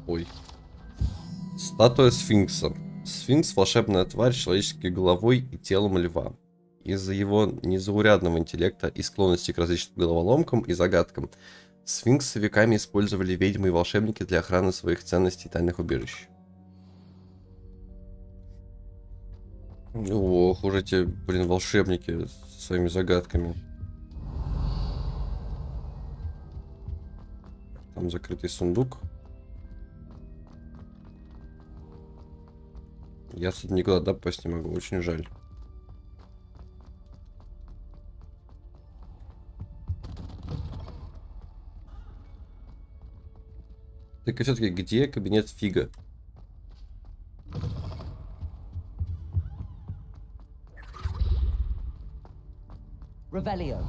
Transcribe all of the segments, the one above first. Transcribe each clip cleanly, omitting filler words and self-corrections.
Ой. Статуя сфинкса. Сфинкс — волшебная тварь с человеческой головой и телом льва. Из-за его незаурядного интеллекта и склонности к различным головоломкам и загадкам, сфинксы веками использовали ведьмы и волшебники для охраны своих ценностей и тайных убежищ. Ох, уже те, блин, волшебники со своими загадками. Там закрытый сундук. Я тут никуда допасть не могу, очень жаль. Так и все-таки где кабинет Фига?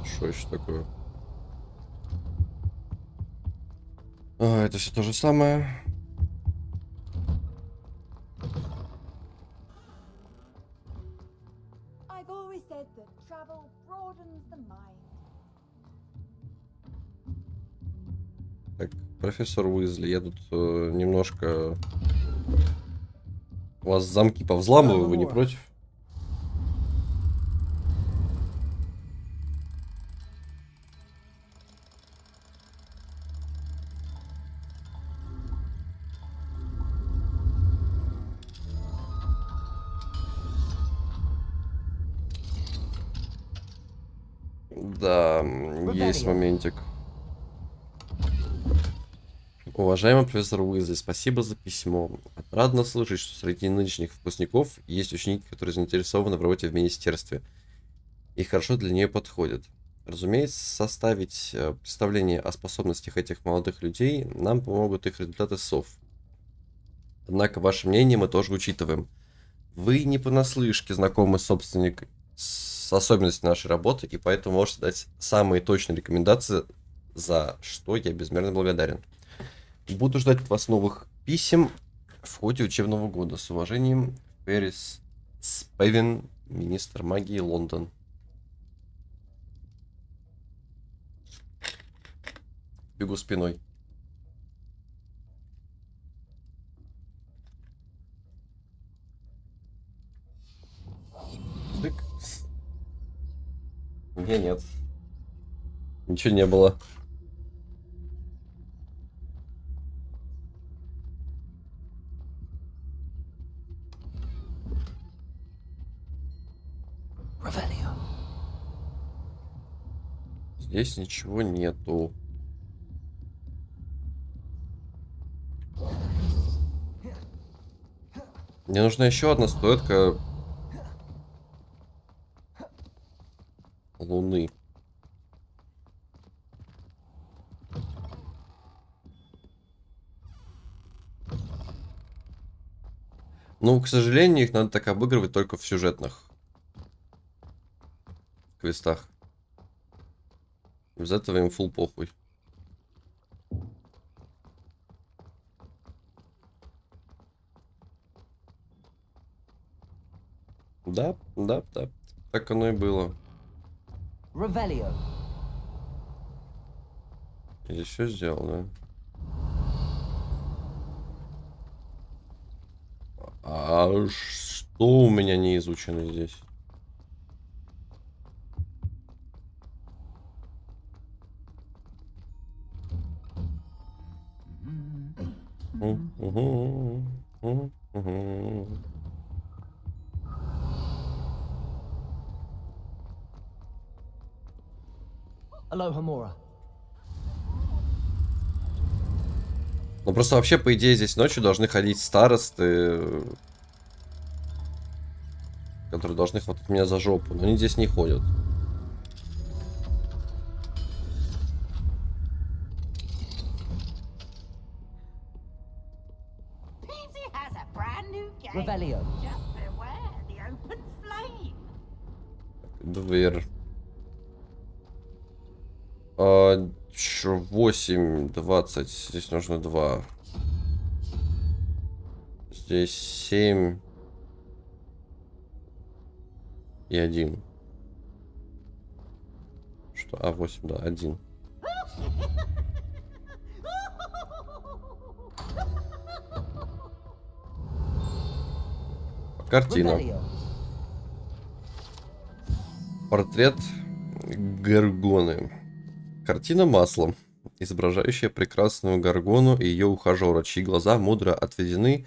Что еще такое? Это все то же самое. Так, профессор Уизли, я тут немножко... У вас замки повзламываю, вы не против? Да, есть моментик. Уважаемый профессор Уизли, спасибо за письмо. Отрадно слышать, что среди нынешних выпускников есть ученики, которые заинтересованы в работе в министерстве и хорошо для нее подходят. Разумеется, составить представление о способностях этих молодых людей нам помогут их результаты СОВ. Однако ваше мнение мы тоже учитываем. Вы не понаслышке знакомы с особенностями нашей работы, и поэтому можете дать самые точные рекомендации, за что я безмерно благодарен. Буду ждать от вас новых писем в ходе учебного года. С уважением, Пэрис Спевен, министр магии, Лондон. Бегу спиной. Тык. Нет. Ничего не было. Здесь ничего нету. Мне нужна еще одна статуэтка Луны. Ну, к сожалению, их надо так обыгрывать только в сюжетных квестах. Без этого им фул похуй. Да. Так оно и было. Я все сделал, да? А что у меня не изучено здесь? Ну просто вообще, по идее, здесь ночью должны ходить старосты, которые должны хватать меня за жопу, но они здесь не ходят. Дверь. 8, 20. Здесь нужно 2. Здесь 7. И 1. Что? 8, да, 1. Картина. Портрет Горгоны. Картина маслом, изображающая прекрасную Горгону и ее ухажера, чьи глаза мудро отведены,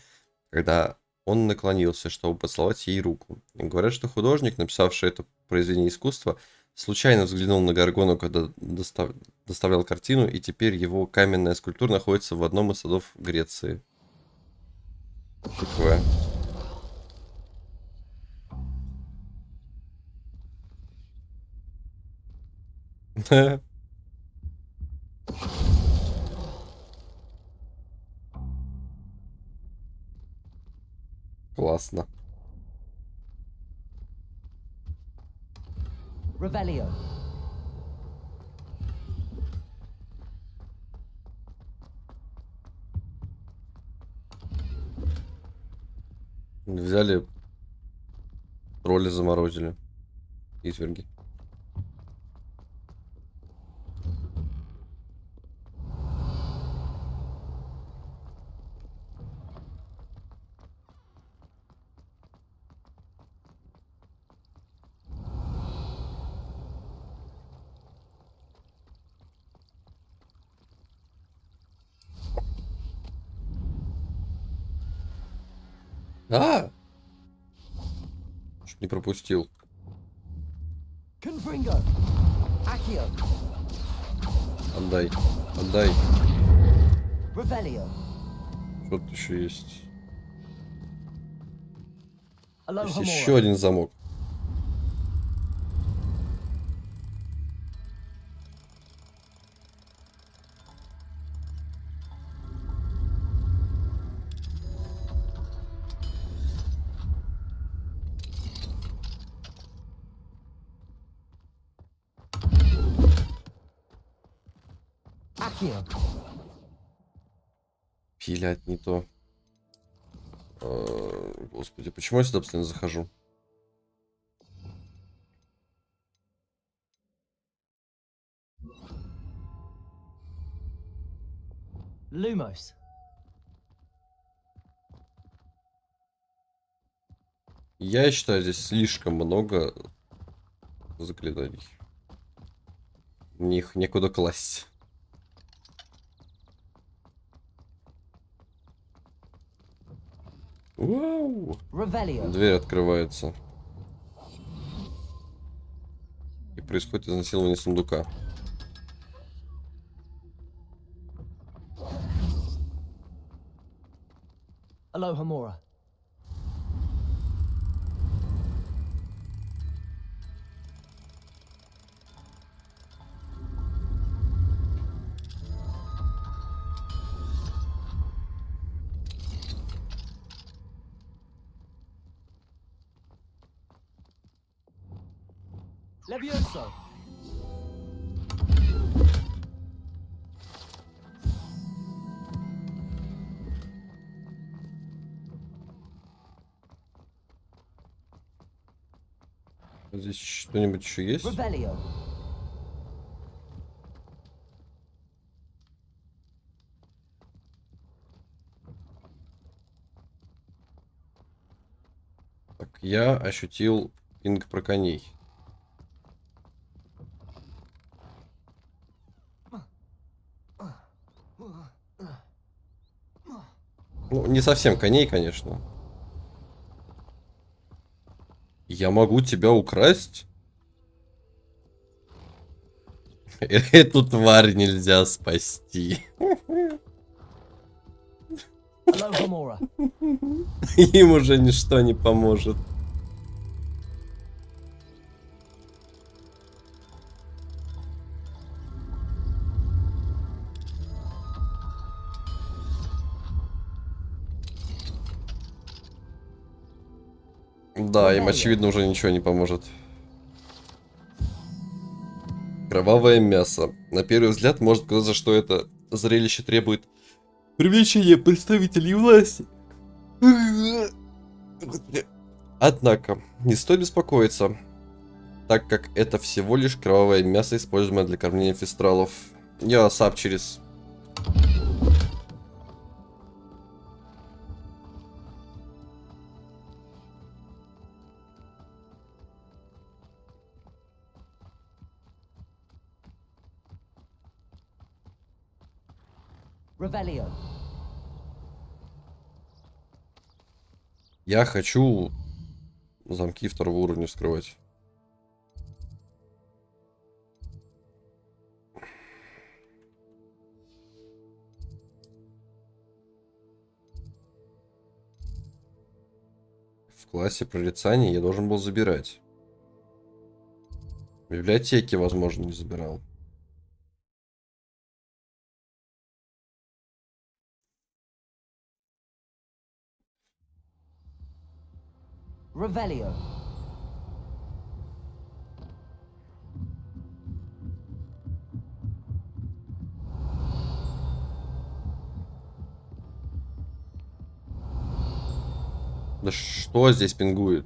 когда он наклонился, чтобы поцеловать ей руку. Говорят, что художник, написавший это произведение искусства, случайно взглянул на Горгону, когда доставлял картину, и теперь его каменная скульптура находится в одном из садов Греции. Такое. Классно. Взяли, роли заморозили. Изверги. А! Чтоб не пропустил. Отдай. Отдай. Что тут еще есть? Есть еще один замок. Пилять не то. Господи, почему я сюда постоянно захожу? Lumos. Я считаю, здесь слишком много заклинаний. В них некуда класть. Вау! Дверь открывается. И происходит изнасилование сундука. Alohomora. Levioso. Здесь что-нибудь еще есть? Revelio. Так, я ощутил пинг про коней. Ну, не совсем коней, конечно. Я могу тебя украсть? Эту тварь нельзя спасти. Им уже ничто не поможет. Да, им очевидно уже ничего не поможет. Кровавое мясо. На первый взгляд может показаться, что это зрелище требует привлечения представителей власти. Однако, не стоит беспокоиться, так как это всего лишь кровавое мясо, используемое для кормления фестралов. Я сап через... Revelio. Я хочу замки второго уровня вскрывать. В классе прорицания я должен был забирать. В библиотеке, возможно, не забирал. Revelio. Да что здесь пингует?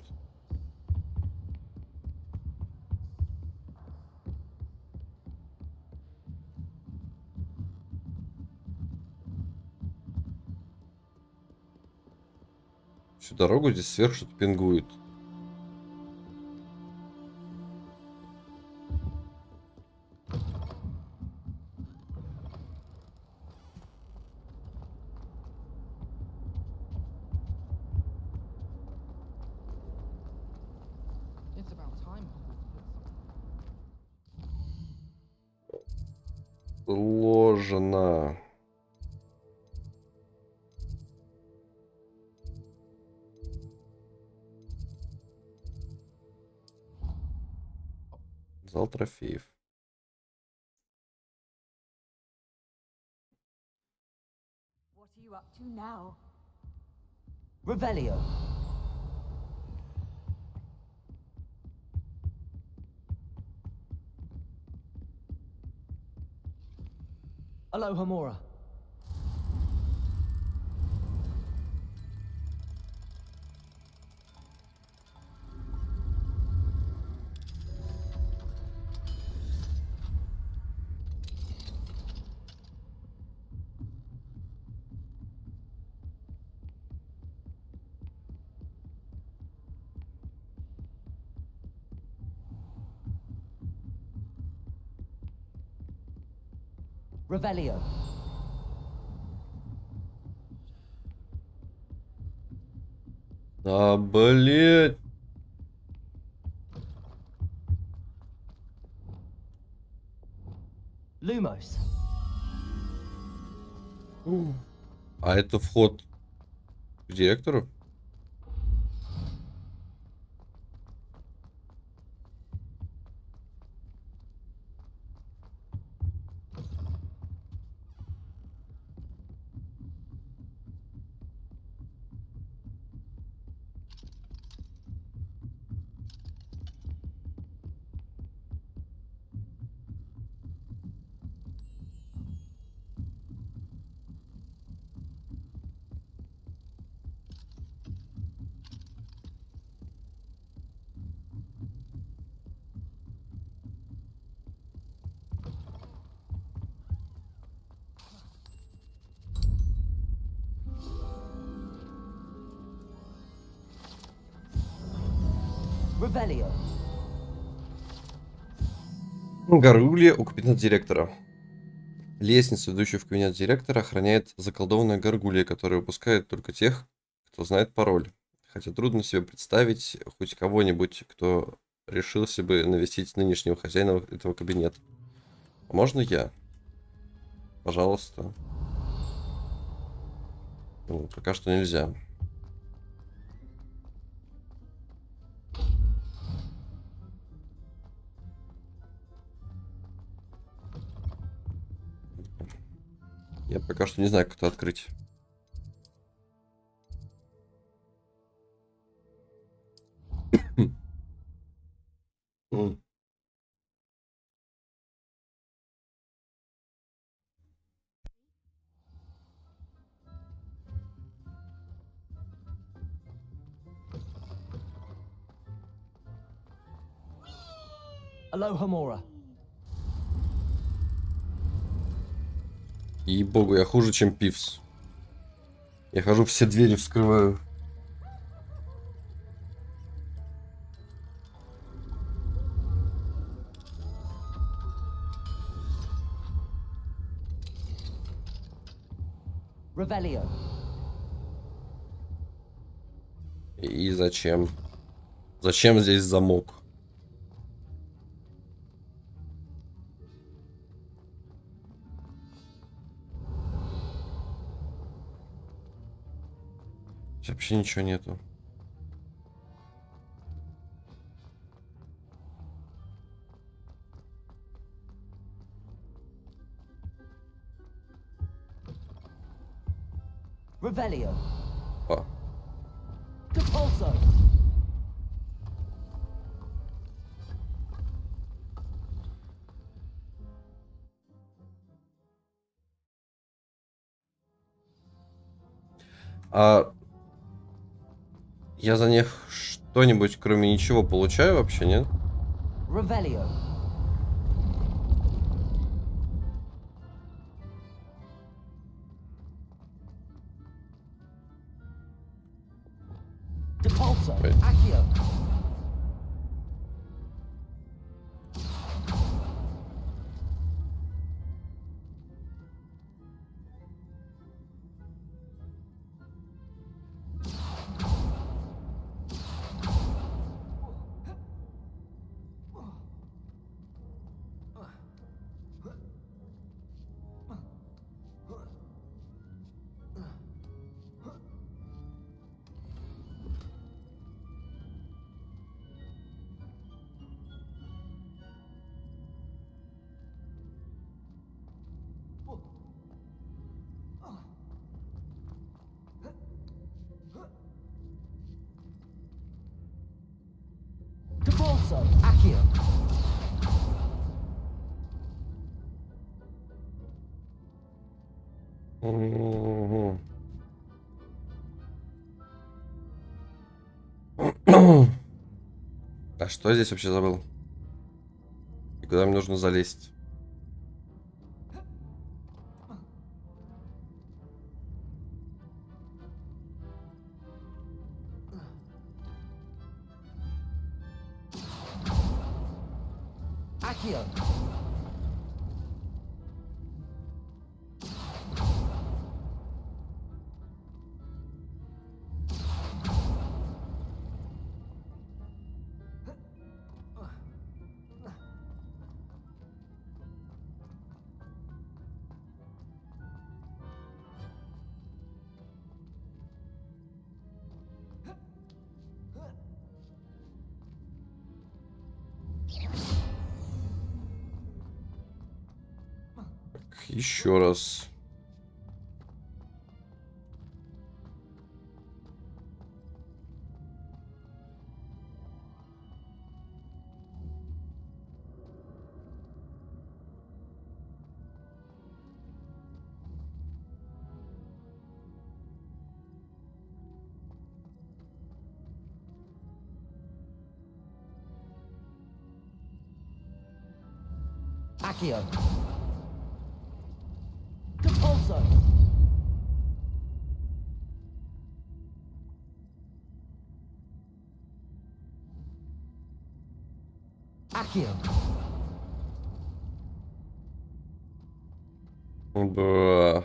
Всю дорогу здесь сверху что-то пингует. It's about time. Сложно. Зал трофеев. What are you up to now? Revelio. Alohomora. Revelio. А, блядь. Lumos. А это вход к директору? Revelio. Горгулья у кабинета директора. Лестницу, ведущую в кабинет директора, охраняет заколдованная горгулья, которая выпускает только тех, кто знает пароль. Хотя трудно себе представить хоть кого-нибудь, кто решился бы навестить нынешнего хозяина этого кабинета. А можно я? Пожалуйста. Ну, пока что нельзя. Я пока что не знаю, как это открыть. Alohomora. Ей-богу, я хуже, чем Пивс. Я хожу, все двери вскрываю. Revelio. И зачем? Зачем здесь замок? Здесь вообще ничего нету. Revelio. А. Depulso. А я за них что-нибудь, кроме ничего, получаю вообще, нет? Revelio. Depulso. Wait. Accio. Depulso. Accio. Мгм. А что я здесь вообще забыл? И куда мне нужно залезть? Accio. Еще раз. Accio. Depulso. Accio. Да.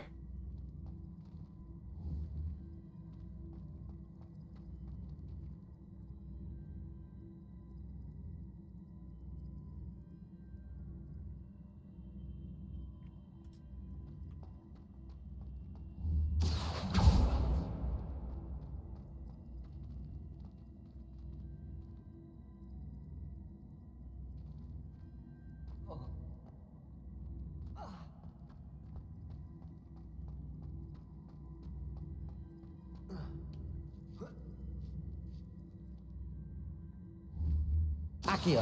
Accio.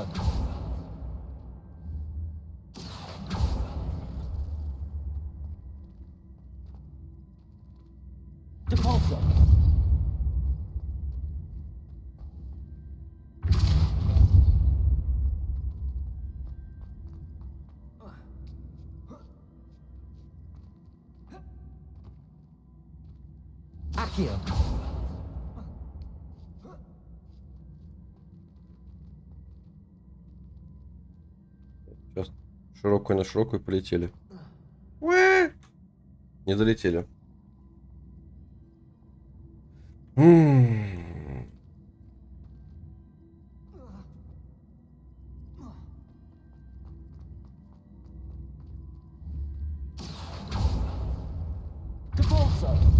Depulso. Accio. Сейчас широкую на широкую полетели. Уэ! Не долетели. М. Depulso.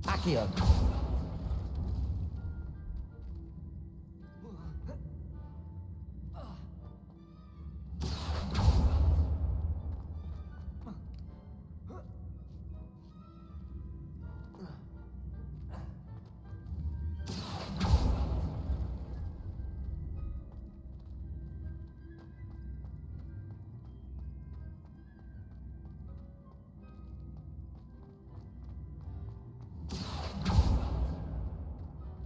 Accio.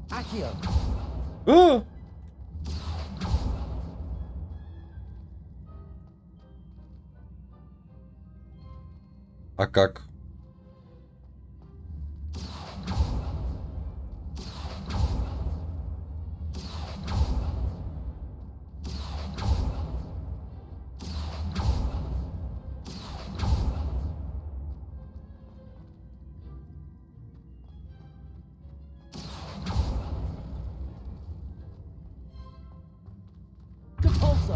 Accio. А! А как? Depulso.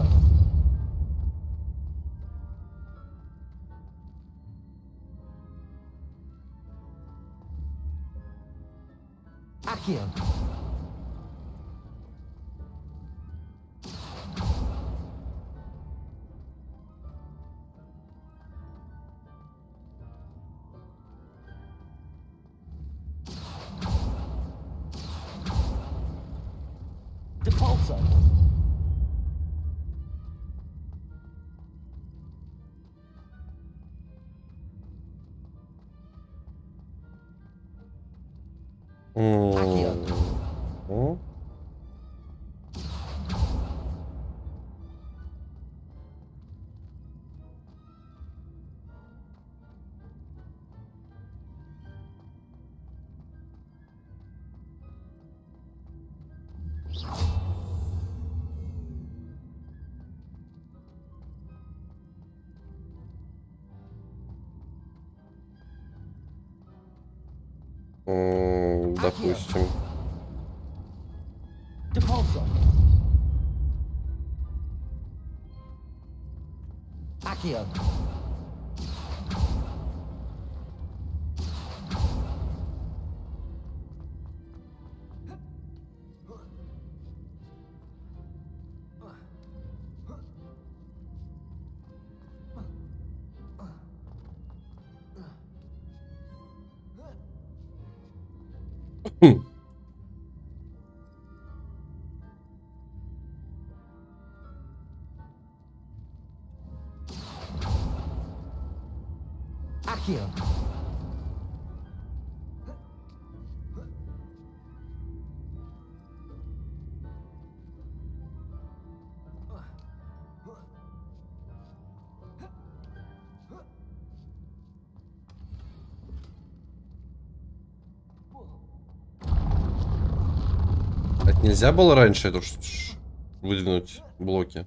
Accio. Depulso. Accio. М. Допустим. Depulso. Accio. Хм. Accio. Это нельзя было раньше эту выдвинуть блоки?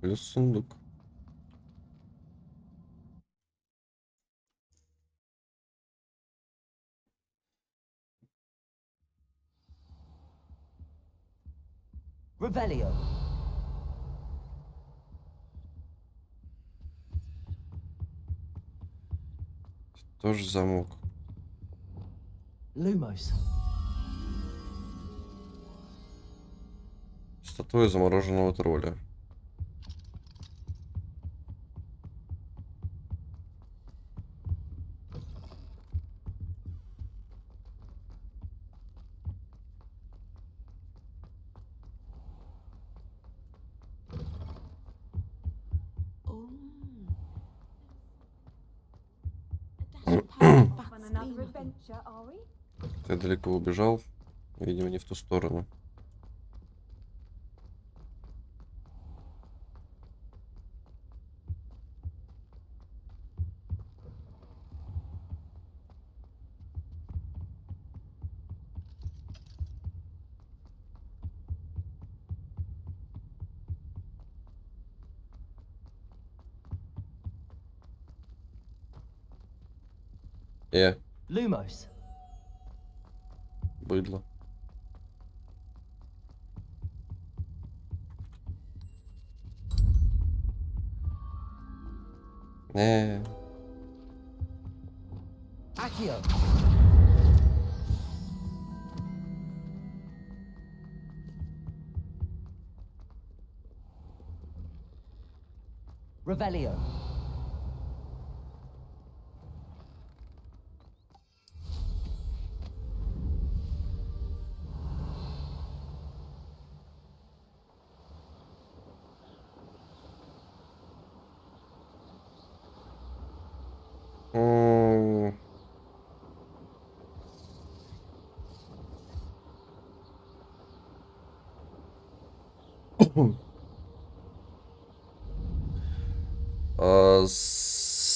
Плюс сундук. Revelio. Тоже замок. Lumos. Статуя замороженного тролля. another adventure, are we? Я далеко убежал. Видимо, не в ту сторону. Lumos. Быдло. Accio. Revelio.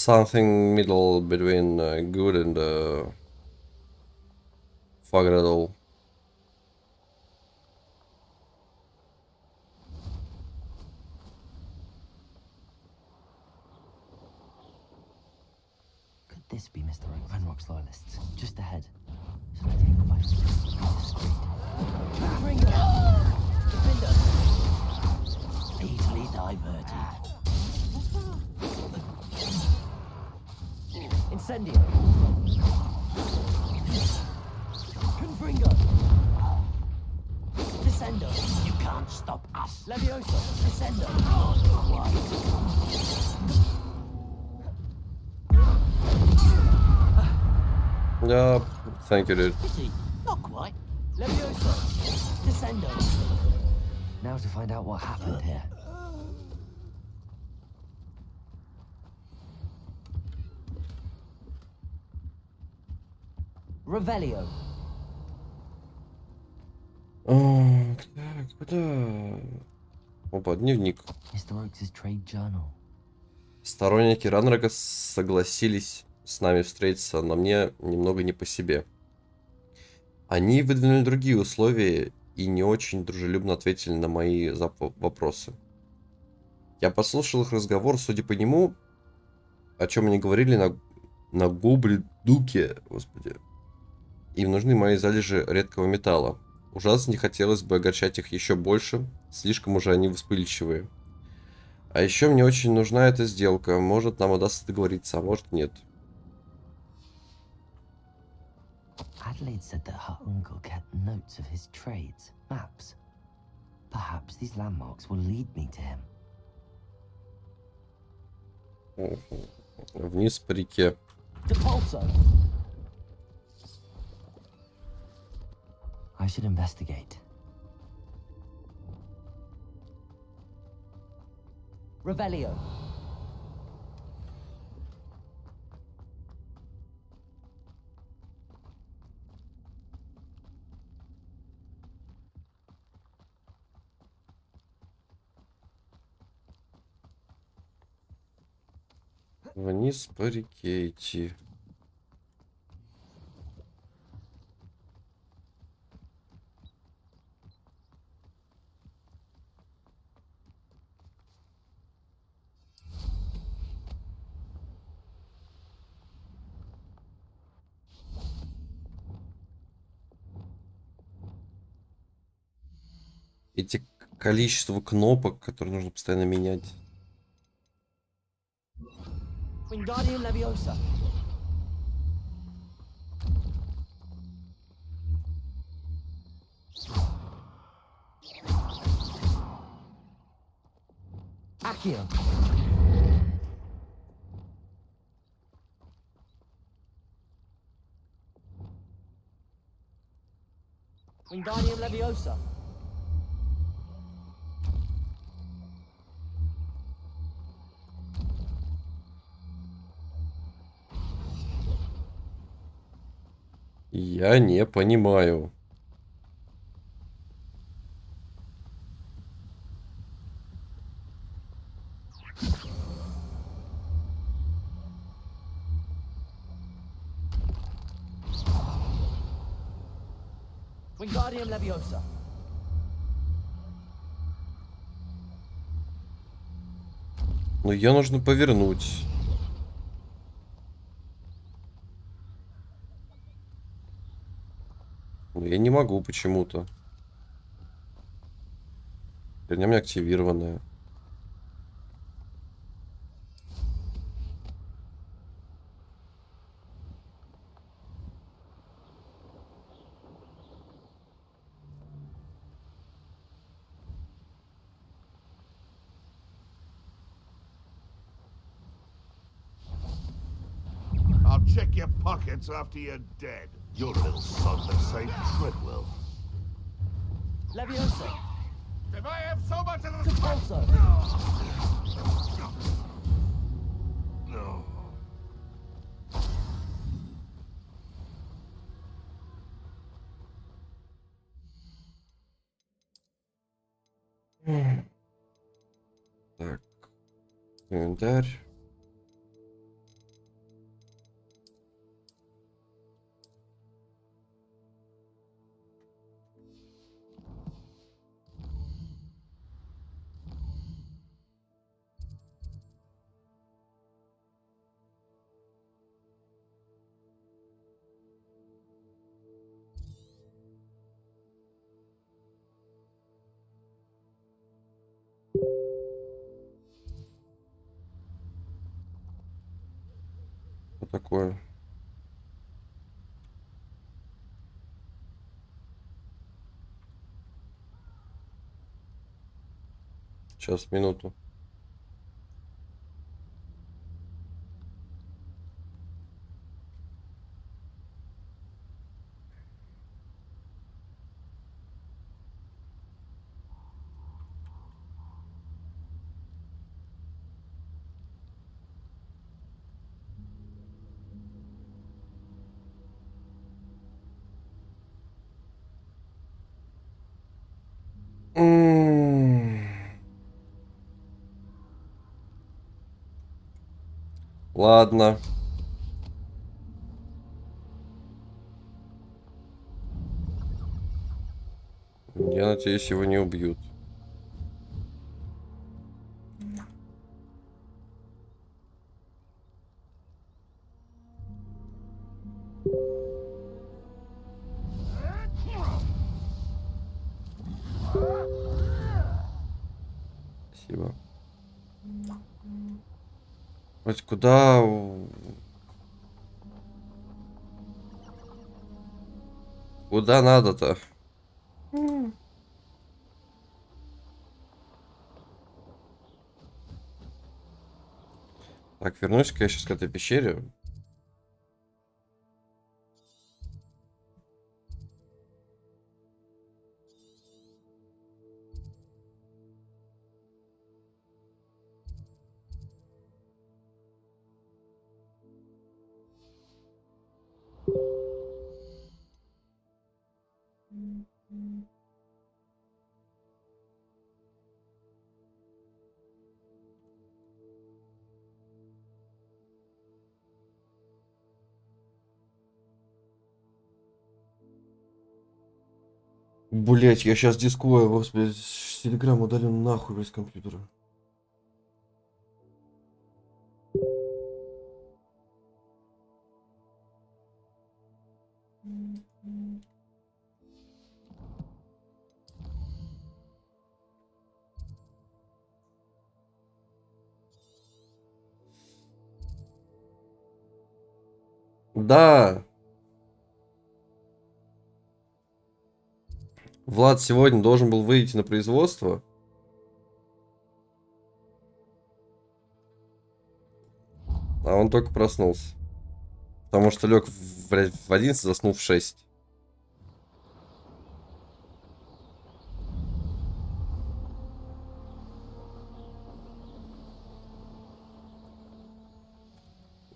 Something middle between good and fagradol. Could this be Mr. Ranrock's loyalists? Just ahead. Should I take the bike? Discreet. Ringo! Defender! Easily diverted. Incendio! Confringo! Descendo! You can't stop us! Levioso! Descendo! Yeah, thank you, dude. Pity. Not quite. Levioso! Descendo! Now to find out what happened here. Revelio. Так, куда? Опа, дневник. Mr. Oaks' trade journal. Сторонники Ранрога согласились с нами встретиться, но мне немного не по себе. Они выдвинули другие условия и не очень дружелюбно ответили на мои вопросы. Я послушал их разговор, судя по нему, о чем они говорили на Гоблин-Дуке, господи. Им нужны мои залежи редкого металла. Ужасно не хотелось бы огорчать их еще больше, слишком уже они вспыльчивые. А еще мне очень нужна эта сделка. Может, нам удастся договориться, а может, нет. Adelaide said that her uncle kept notes of his trades, maps. Perhaps these landmarks will lead me to him. Вниз по реке. I should investigate. Revelio. Вниз по реке идти. Эти количество кнопок, которые нужно постоянно менять. Wingardium Leviosa. Accio. Wingardium Leviosa. Я не понимаю. Wingardium Leviosa. Но ее нужно повернуть. Но я не могу почему-то. Вернее, активированная. I'll check your pockets after you're dead. You're a little son of St. Treadwell. Leviosa. If I have so much of the Compulso. No. Так. Инвентарь. Что такое? Сейчас, минуту. Ладно. Я надеюсь, его не убьют. Спасибо. Хоть куда... Куда надо-то? Так, вернусь-ка я сейчас к этой пещере. Блять, я сейчас дискую, господи, телеграм удалю нахуй из компьютера. Да. Влад сегодня должен был выйти на производство. А он только проснулся. Потому что лег в 11, заснул в 6.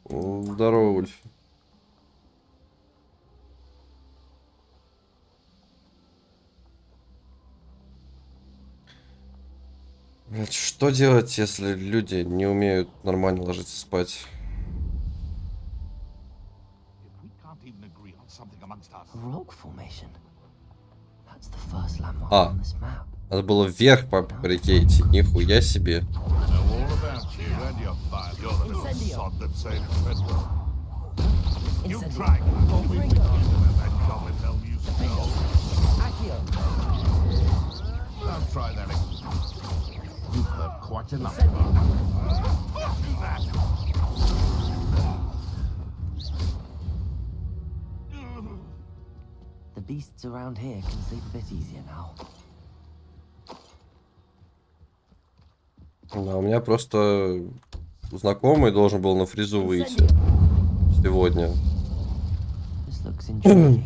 Здорово, Ульф. Блядь, что делать, если люди не умеют нормально ложиться спать? If we can't even agree on something amongst us. Rock formation. That's the first landmark А, on this map. надо было вверх по реке идти. Нихуя себе. I know all about you and your fun. You're the little sod that saved Treadwell. You tried before we began about that goblin helm you stole. Don't try that again. You've heard quite enough. Fuck that. The beasts around here can sleep a bit easier now. Да, у меня просто знакомый должен был на фризу выйти сегодня. This looks intriguing.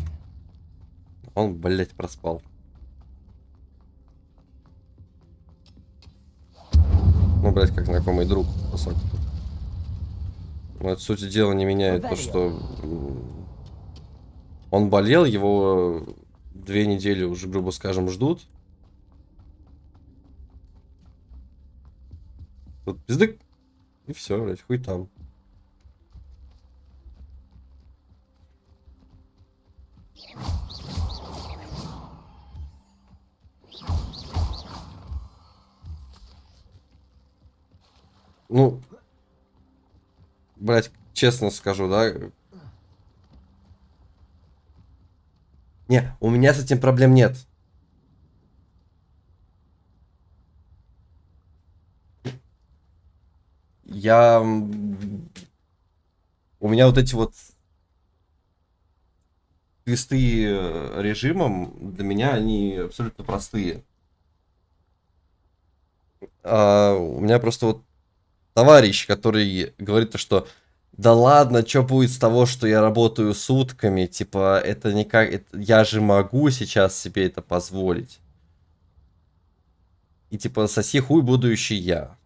Он, блять, проспал. Ну, блять, как знакомый друг, по сути. Но это, сути дела, не меняет то, что он болел, его 2 недели уже, грубо скажем, ждут. Тут пиздык, и все, блять, хуй там. Ну, блять, честно скажу, да. Не, у меня с этим проблем нет. У меня вот эти вот квесты режимом, для меня они абсолютно простые. У меня просто вот товарищ, который говорит, что да ладно, что будет с того, что я работаю сутками, типа, это никак, я же могу сейчас себе это позволить. И типа, соси хуй будущий я.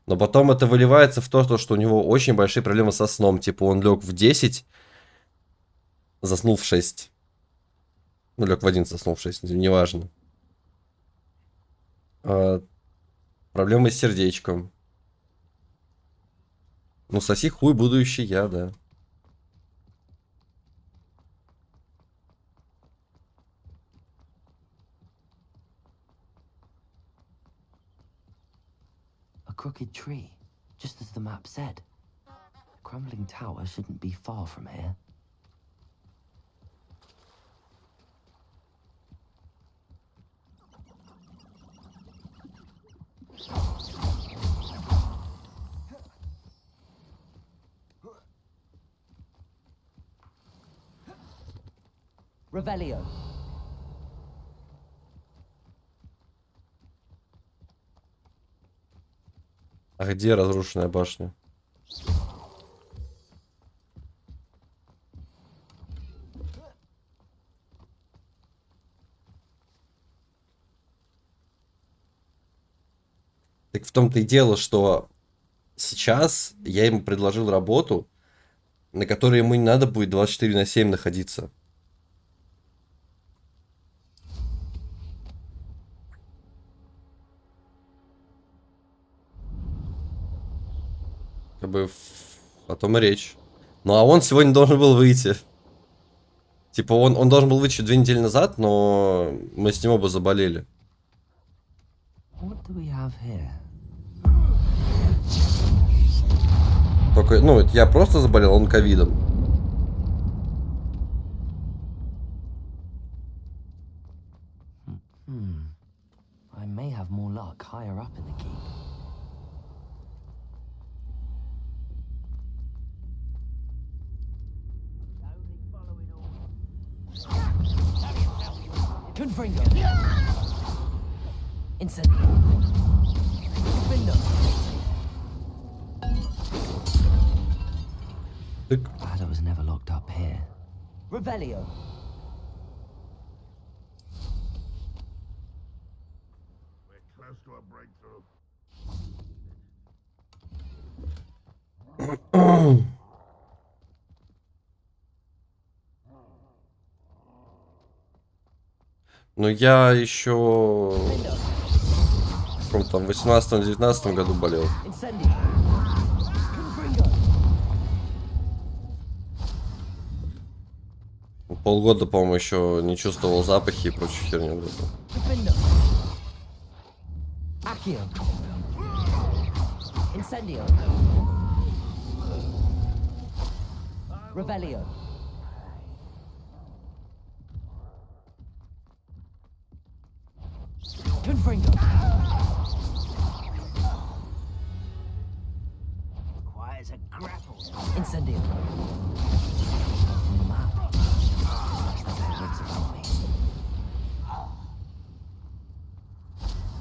Но потом это выливается в то, что у него очень большие проблемы со сном. Типа, он лег в 10, заснул в 6. Ну, лег в 11, заснул в 6, неважно. Проблемы с сердечком. Ну, соси хуй будущий я, да. A crooked tree, just as the map said. The crumbling tower shouldn't be far from here. Revelio. А где разрушенная башня? Так в том-то и дело, что сейчас я ему предложил работу, на которой ему не надо будет 24/7 находиться. Как бы о том и речь. Ну а он сегодня должен был выйти. Типа он должен был выйти 2 недели назад, но мы с ним оба заболели. What do we have here? Только, ну, это я просто заболел, он ковидом. I may have more luck higher up in the keep. Confringo. Incendio. Findo. Ladder was never locked up here. Revelio. We're close to a breakthrough. Но я еще в каком там 18-19 году болел. Полгода, по-моему, еще не чувствовал запахи и прочую херню.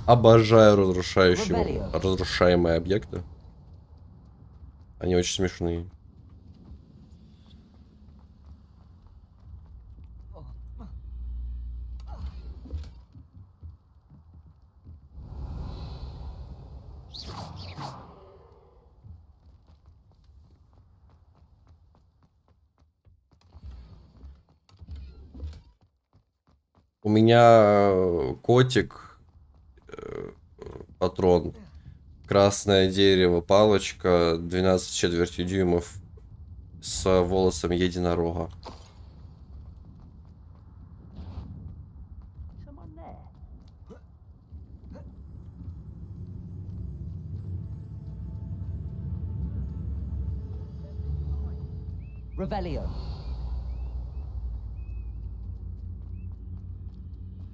Обожаю разрушаемые объекты. Они очень смешные. У меня котик, патрон, красное дерево, палочка, 12 с четвертью дюймов с волосом единорога.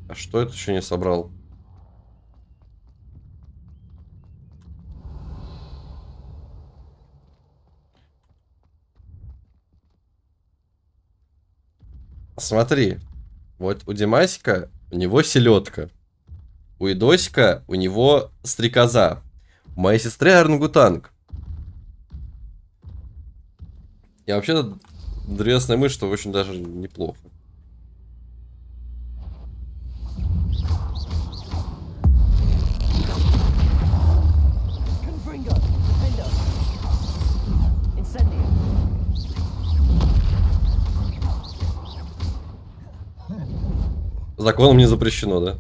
А что это еще не собрал? Смотри, вот у Димасика у него селедка, у Идосика у него стрекоза, у моей сестры орангутанг. И вообще-то древесная мышь, что очень даже неплохо. Законом не запрещено, да?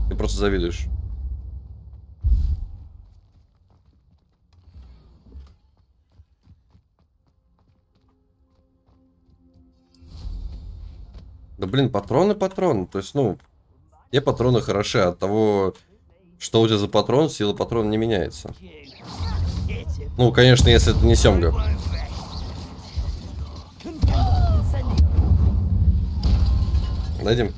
Ты просто завидуешь. Да блин, патроны. То есть, ну, те патроны хороши. От того, что у тебя за патрон, сила патрона не меняется. Ну, конечно, если это не семга. Дадим.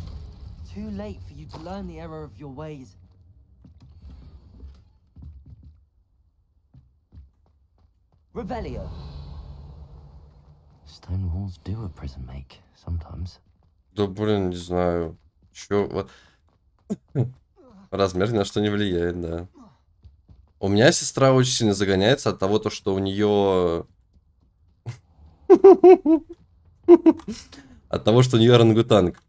Stone walls do a prison make sometimes. Да блин, не знаю. Чё, вот. Размер ни на что не влияет, да. У меня сестра очень сильно загоняется от того, что у нее... От того, что у нее орангутанг.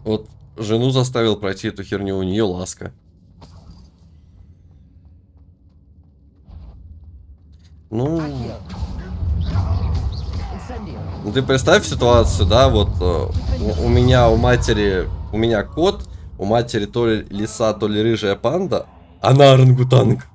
Вот жену заставил пройти эту херню, у нее ласка. Ну ты представь ситуацию, да, вот у меня, у матери, у меня кот, у матери то ли лиса, то ли рыжая панда, она орангутанг.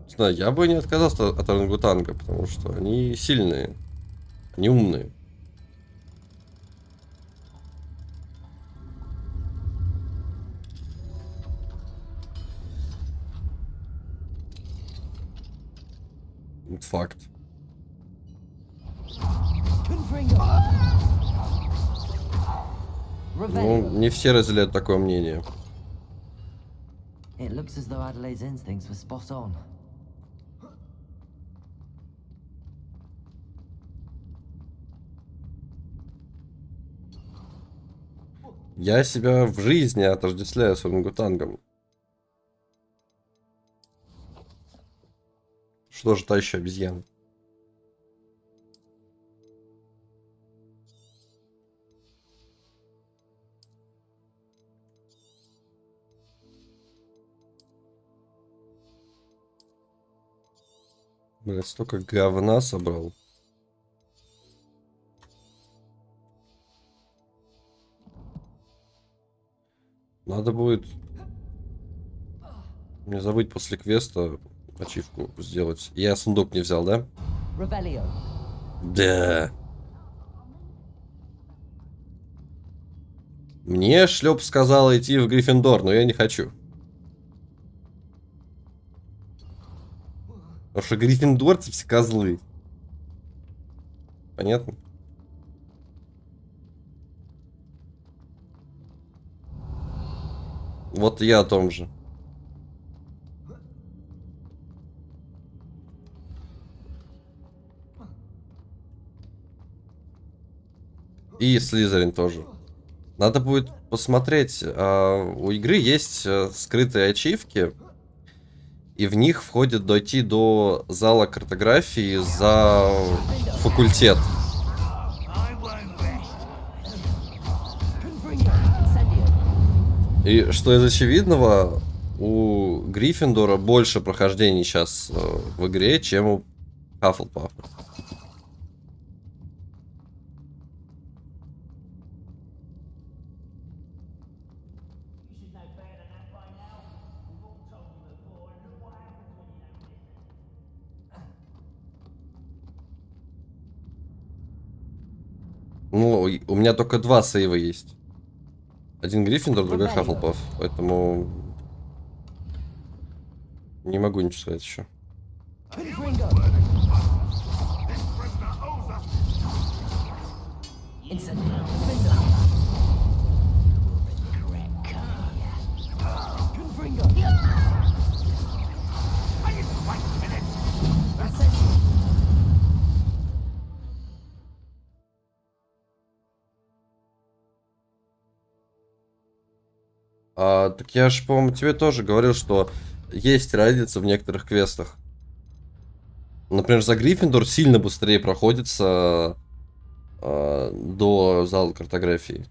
Знаю, я бы не отказался от орангутанга, потому что они сильные, они умные. Факт. Ну, не все разделяют такое мнение. It looks as though Adelaide's instincts were spot on. Я себя в жизни отождествляю с орангутангом. Что же та еще обезьяна? Блин, столько говна собрал. Надо будет не забыть после квеста ачивку сделать. Я сундук не взял, да? Да. Мне шлеп сказал идти в Гриффиндор, но я не хочу. Потому что гриффиндорцы все козлы. Понятно? Вот я о том же. И Слизерин тоже. Надо будет посмотреть. У игры есть скрытые ачивки. И в них входит дойти до зала картографии за факультет. И что из очевидного, у Гриффиндора больше прохождений сейчас в игре, чем у Хаффлпафа. Ну, у меня только 2 сейва есть. Один Гриффиндор, другой Хаффлпаф. Поэтому не могу ничего сказать еще. Так я же, по-моему, тебе тоже говорил, что есть разница в некоторых квестах. Например, за Гриффиндор сильно быстрее проходится до зала картографии.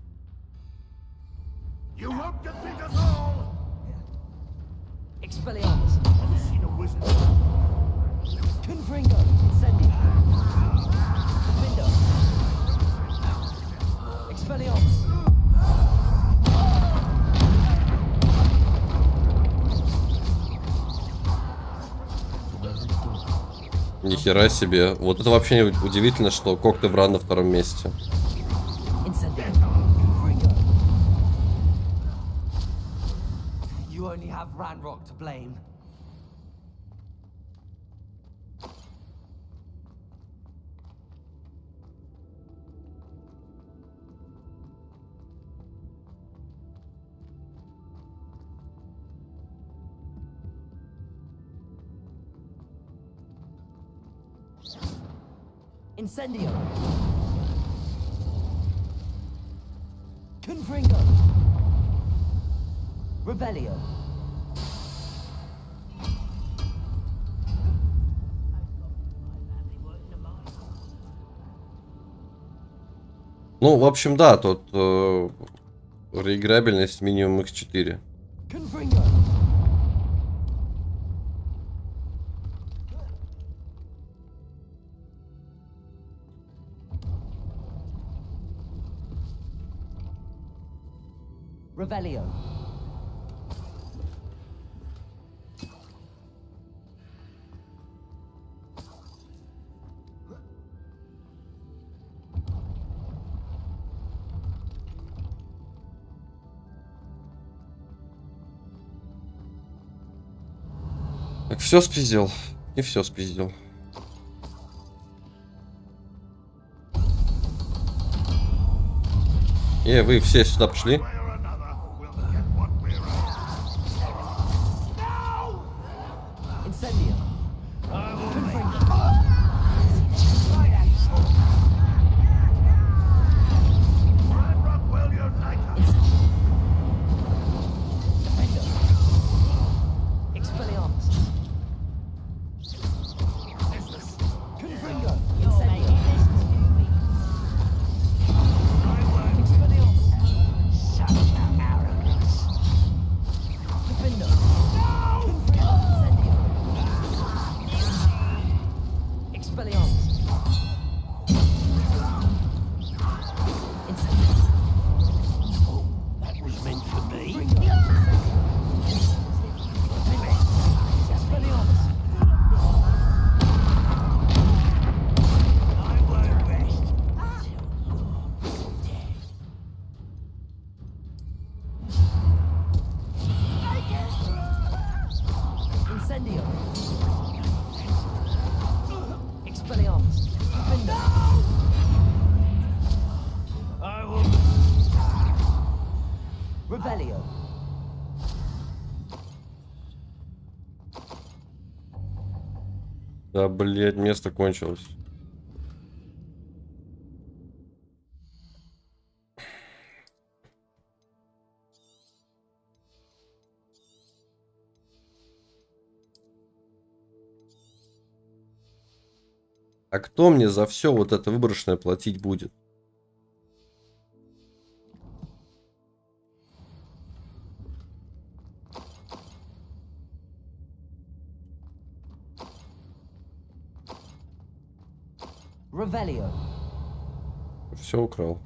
Нихера себе. Вот это вообще удивительно, что Когтевран на 2-м месте. Incendio. Confringo. Rebellio. Ну, в общем, да, тут реиграбельность минимум x4. Confringo. Rebellio. Так, все спиздил. И все спиздил. Вы все сюда пошли? Да, блядь, место кончилось. А кто мне за все вот это выброшенное платить будет? Все украл.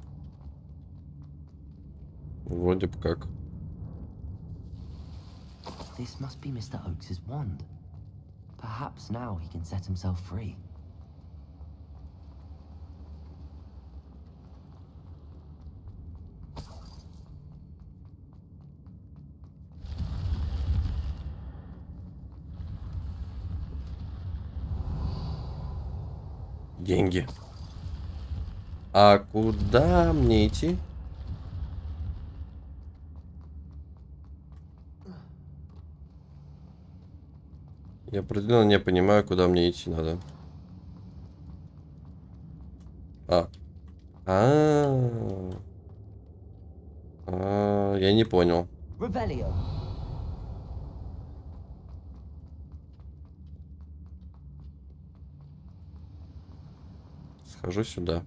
Вроде бы как. This must be Mr. Oakes's wand. Perhaps now he can set himself free. Деньги. А куда мне идти? Я определенно не понимаю, куда мне идти надо. Я не понял. Схожу сюда.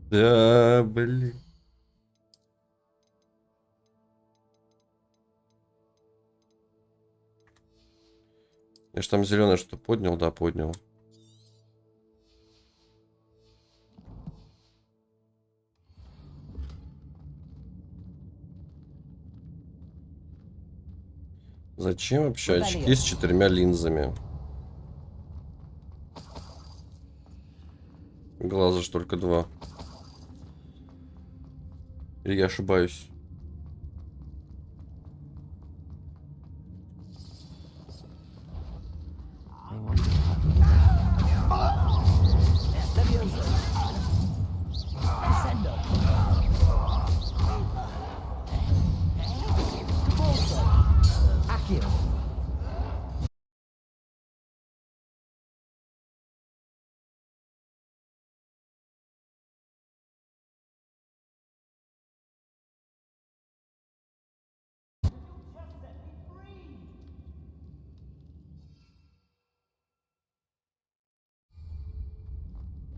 Да, блин. Я ж там зеленое что поднял, да, поднял. Зачем вообще очки с 4 линзами? Глаза ж только 2. Или я ошибаюсь?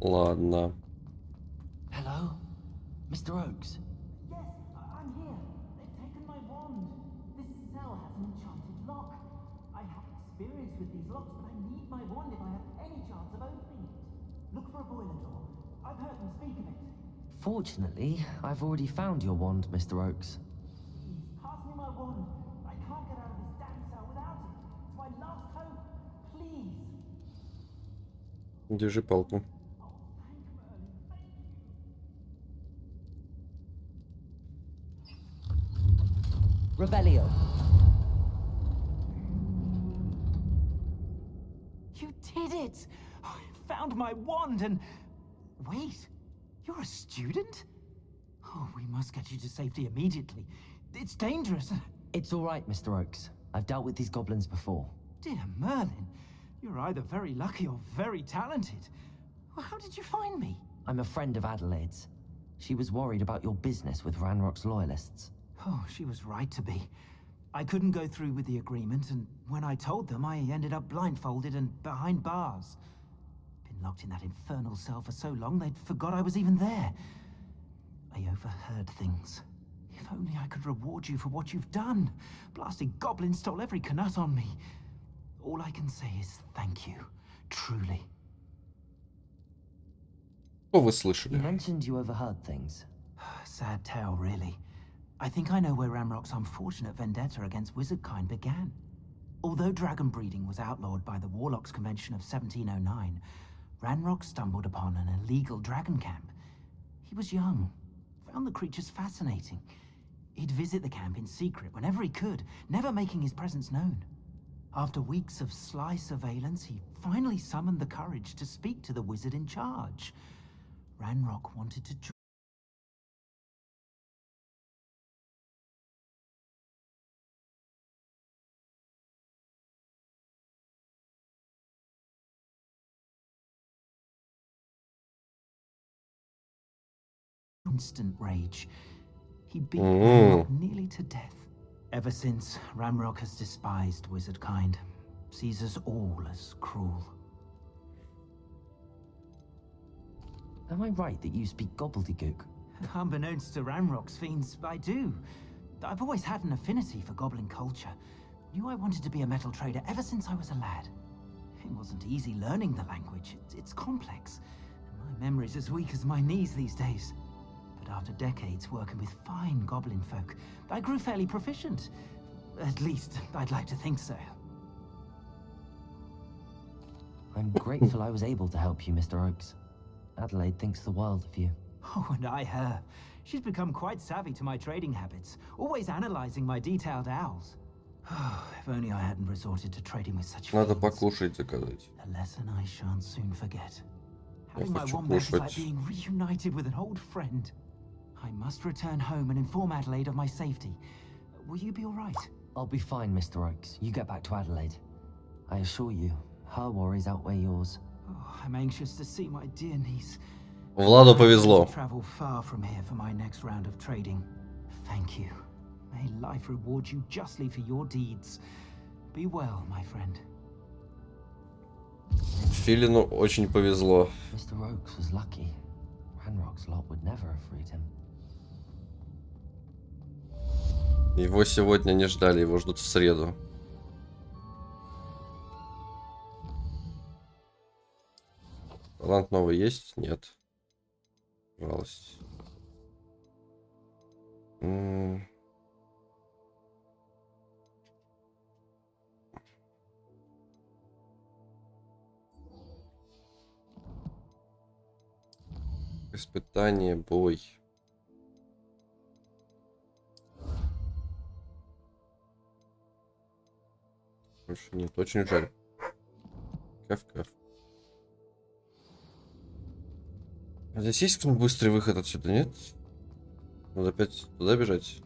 Ладно. Hello, Mr. Oakes. Yes, I'm here. They've taken my wand. This cell has an enchanted lock. I have experience with these locks, but I need my wand if I have any chance of opening it. Look for a boiler door. I've heard them speak of it. Fortunately, I've already found your wand, Mr. Oakes. Please, pass me my wand. I can't get out of this damn cell without it. It's my last hope. Please. Держи палку. Revelio. You did it! I found my wand and... Wait, you're a student? Oh, we must get you to safety immediately. It's dangerous. It's all right, Mr. Oakes. I've dealt with these goblins before. Dear Merlin, you're either very lucky or very talented. Well, how did you find me? I'm a friend of Adelaide's. She was worried about your business with Ranrock's loyalists. Oh, she was right to be. I couldn't go through with the agreement, and when I told them, I ended up blindfolded and behind bars. Been locked in that infernal cell for so long, they'd forgot I was even there. I overheard things. If only I could reward you for what you've done. Blasted goblins stole every canut on me. All I can say is thank you. Truly. Что вы You слышали? mentioned you overheard things. Sad tale, really. I think I know where Ramrock's unfortunate vendetta against wizardkind began. Although dragon breeding was outlawed by the Warlocks Convention of 1709, Ranrock stumbled upon an illegal dragon camp. He was young, found the creatures fascinating. He'd visit the camp in secret whenever he could, never making his presence known. After weeks of sly surveillance, he finally summoned the courage to speak to the wizard in charge. Ranrock wanted to instant rage. He beat Ranrock nearly to death. Ever since, Ranrock has despised wizardkind, sees us all as cruel. Am I right that you speak gobbledygook? Unbeknownst to Ranrock's fiends, I do. I've always had an affinity for goblin culture. Knew I wanted to be a metal trader ever since I was a lad. It wasn't easy learning the language. It's complex. My memory's as weak as my knees these days. But after decades working with fine goblin folk, I grew fairly proficient. At least, I'd like to think so. I'm grateful I was able to help you, Mr. Oakes. Adelaide thinks the world of you. Oh, and I her. She's become quite savvy to my trading habits, always analyzing my detailed owls. If only I hadn't resorted to trading with such Надо fiends. покушать заказать. A lesson I shan't soon forget. Я Having my хочу wombat is like кушать. being reunited with an old friend. I must return home and inform Adelaide of my safety. Will you be all right? I'll be fine, Mr. Oakes. You get back to Adelaide. I assure you, her worries outweigh yours. Oh, I'm anxious to see my dear niece. Владу I plan повезло. to travel far from here for my next round of trading. Thank you. May life reward you justly for your deeds. Be well, my friend. Филину очень повезло. Mr. Oakes was lucky. Ranrock's lot would never have freed him. Его сегодня не ждали, его ждут в среду. Талант новый есть? Нет. Жалость. Испытание, бой. Больше нет. Очень жаль. Каф-каф. А здесь есть быстрый выход отсюда, нет? Надо опять туда бежать.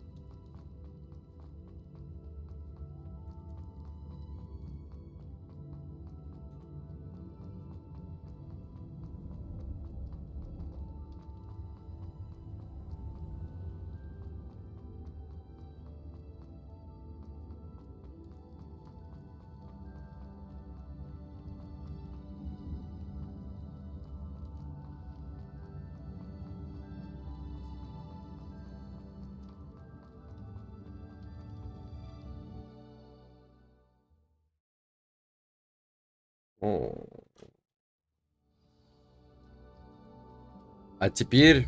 А теперь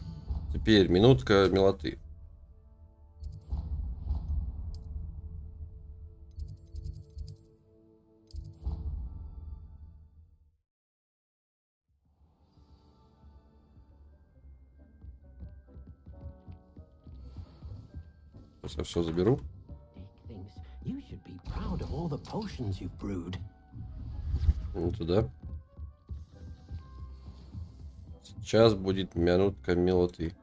минутка милоты. Сейчас я все заберу. be proud of all the potions you've brewed. Туда. Сейчас будет минутка милоты.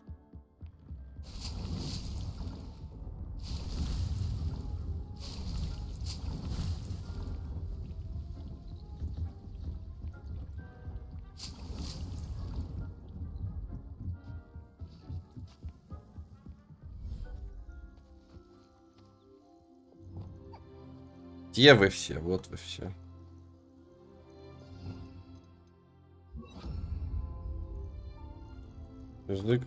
Где вы все? Вот вы все. Язык.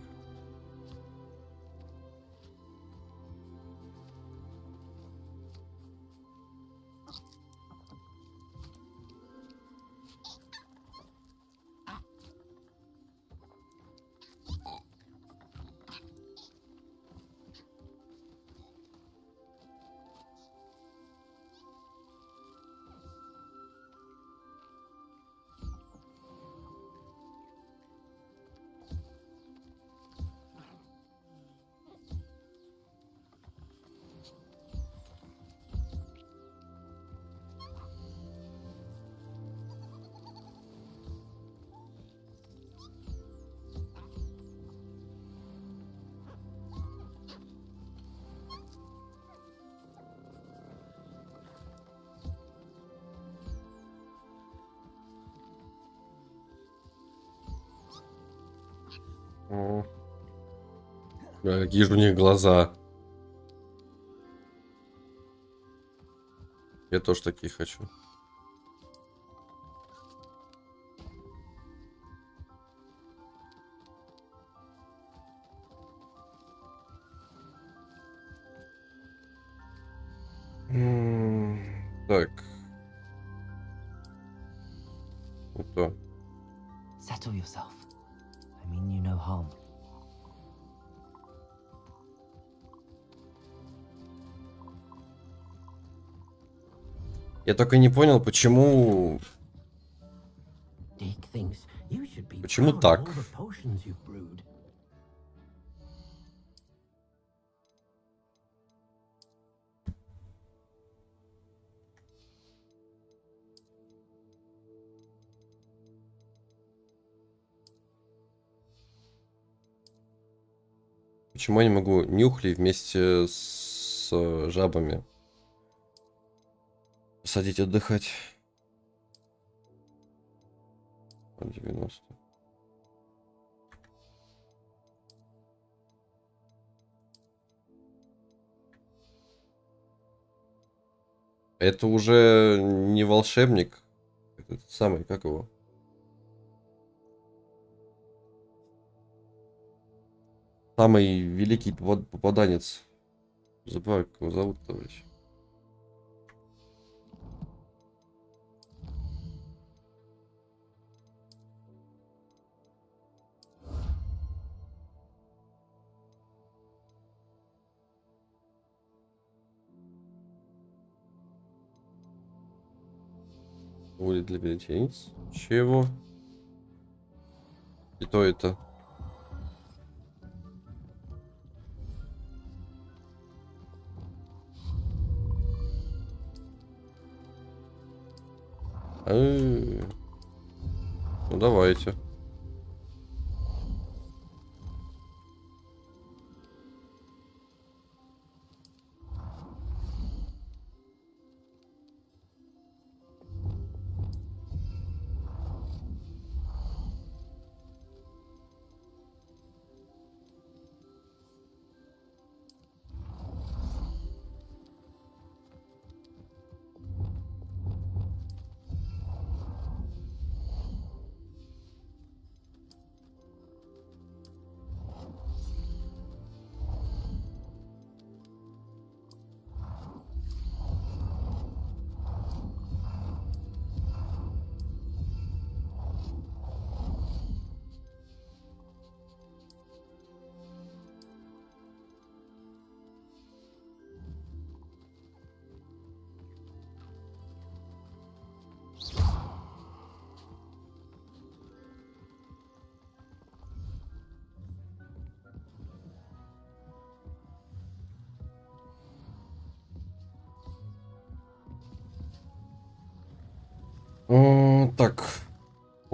Какие же у них глаза. Я тоже такие хочу. Так. Вот то. Settle yourself. I mean you no harm. Я только не понял, почему... Почему так? Почему я не могу нюхли вместе с жабами посадить отдыхать? 90. Это уже не волшебник. Этот самый, как его? Самый великий попаданец. Забыл, как его зовут, товарищ. Будет для бюллетениц. Чего? И то это. Ну давайте.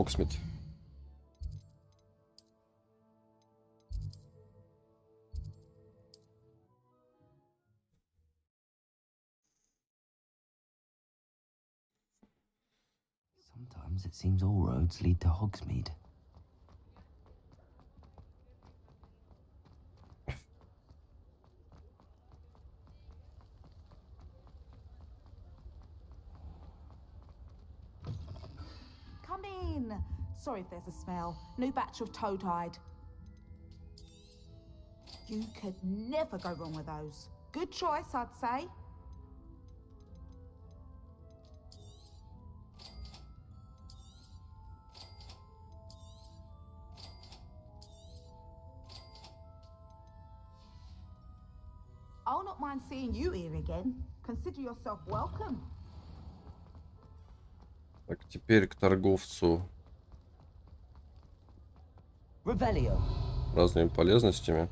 Оксмит. Sometimes it seems all roads lead to Hogsmeade. Come in. Sorry if there's a smell. New batch of toad-hide. You could never go wrong with those. Good choice, I'd say. I'll not mind seeing you here again. Consider yourself welcome. Так, теперь к торговцу Revelio. разными полезностями.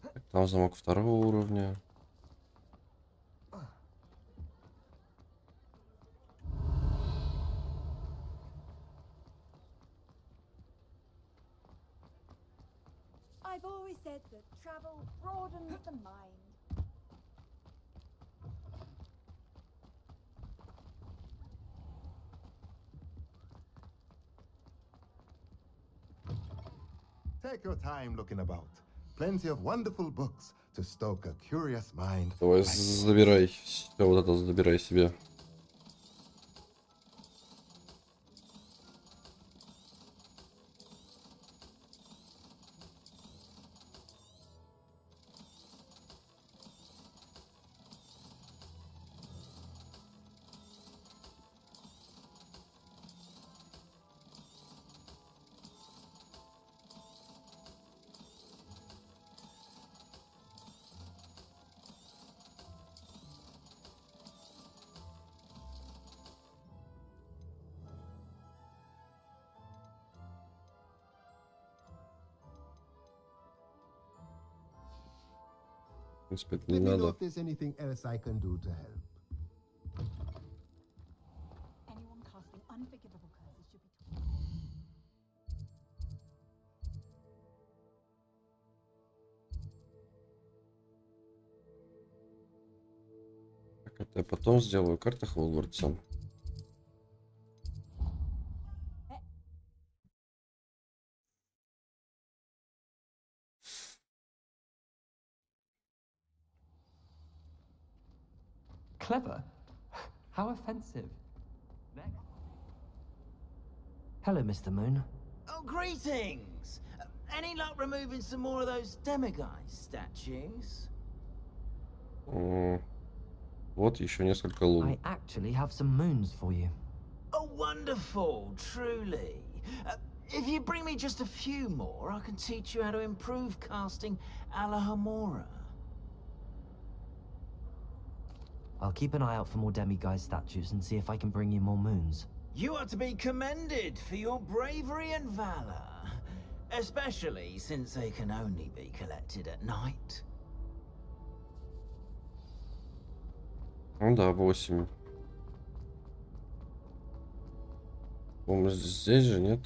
Так, там замок второго уровня. I've always said that travel broadens the mind. Take your time looking about. Plenty of wonderful books to stoke a curious mind. Давай, забирай. Все вот это забирай себе. В принципе, это не Let me know надо. if there's anything else I can do to help. Anyone casting unforgivable curses should be told. Так, это я потом сделаю. Карта Хогвартса. Clever? How offensive. Next. Hello, Mr. Moon. Oh, greetings! Any luck removing some more of those demiguise statues? Вот еще несколько лун. I actually have some moons for you. Oh, wonderful, truly. If you bring me just a few more, I can teach you how to improve casting a la Hamora. I'll keep an eye out for more demiguise statues and see if I can bring you more moons. You are to be commended for your bravery and valor, especially since they can only be collected at night. Ну да, 8. По-моему, здесь же нет.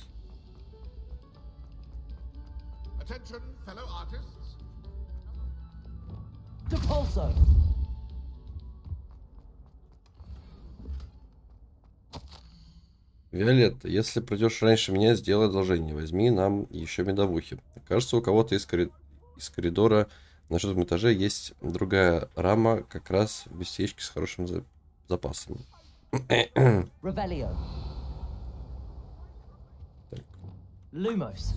Attention, fellow artists. To Pulso! Виолетта, если придешь раньше меня, сделай одолжение. Возьми нам еще медовухи. Кажется, у кого-то из коридора на 4-м этаже есть другая рама, как раз в местечке с хорошим запасом. Revelio. Lumos.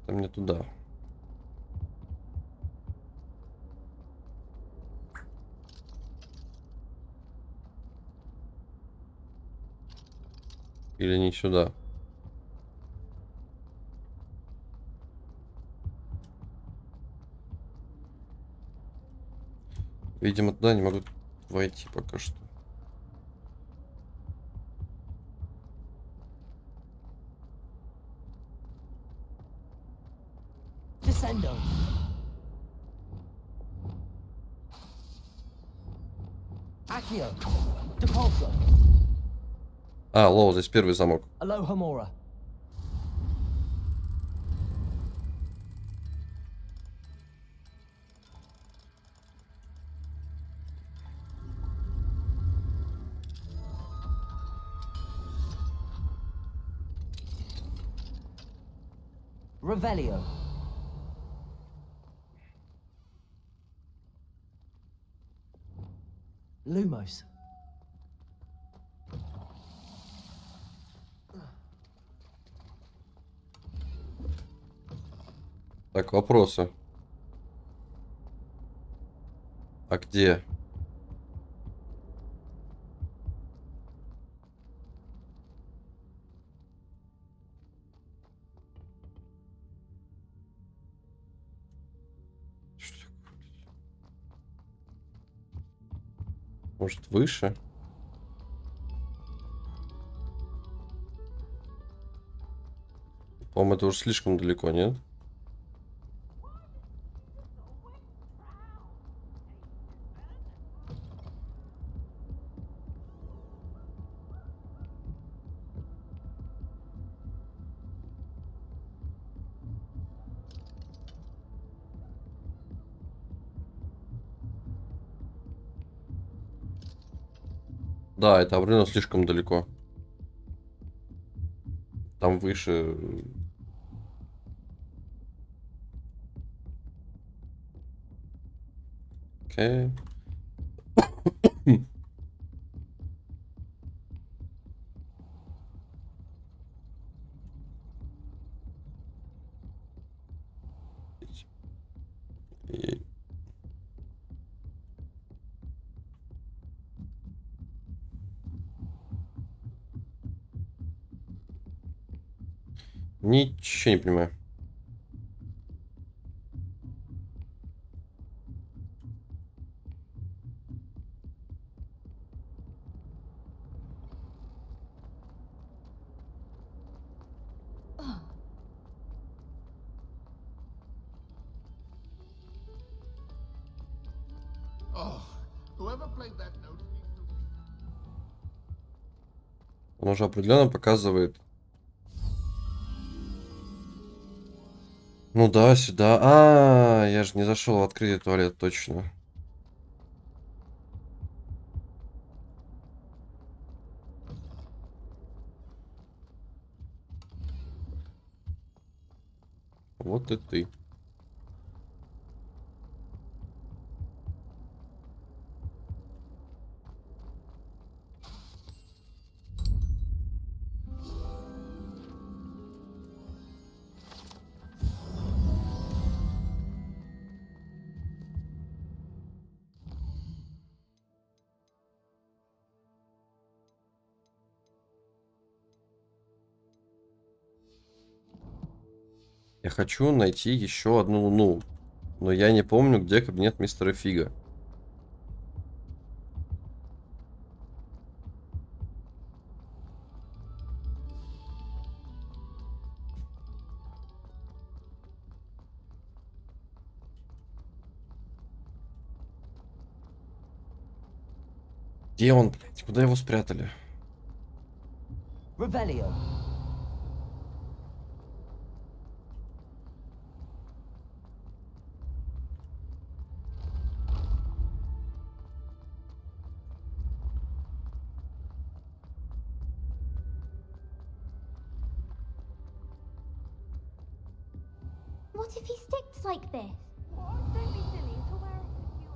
Это мне туда. Или не сюда. Видимо, туда не могу войти пока что. Descendo. Accio. Depulso. А, лоу, здесь первый замок. Aloha Mora. Revelio. Lumos. Так, вопросы. А где? Что такое? Может, выше? По-моему, это уже слишком далеко, нет? Да, это обрыв слишком далеко. Там выше. Окей. И- Ничего не понимаю. Oh, whoever played that note needs to... Он уже определенно показывает. Ну да, сюда. А, я же не зашел в открытый туалет, точно. Вот и ты. Я хочу найти еще одну луну. Но я не помню, где кабинет мистера Фига. Где он, блядь? Куда его спрятали? Revelio. What if he sticks like this? Don't be silly, it'll wear off in a few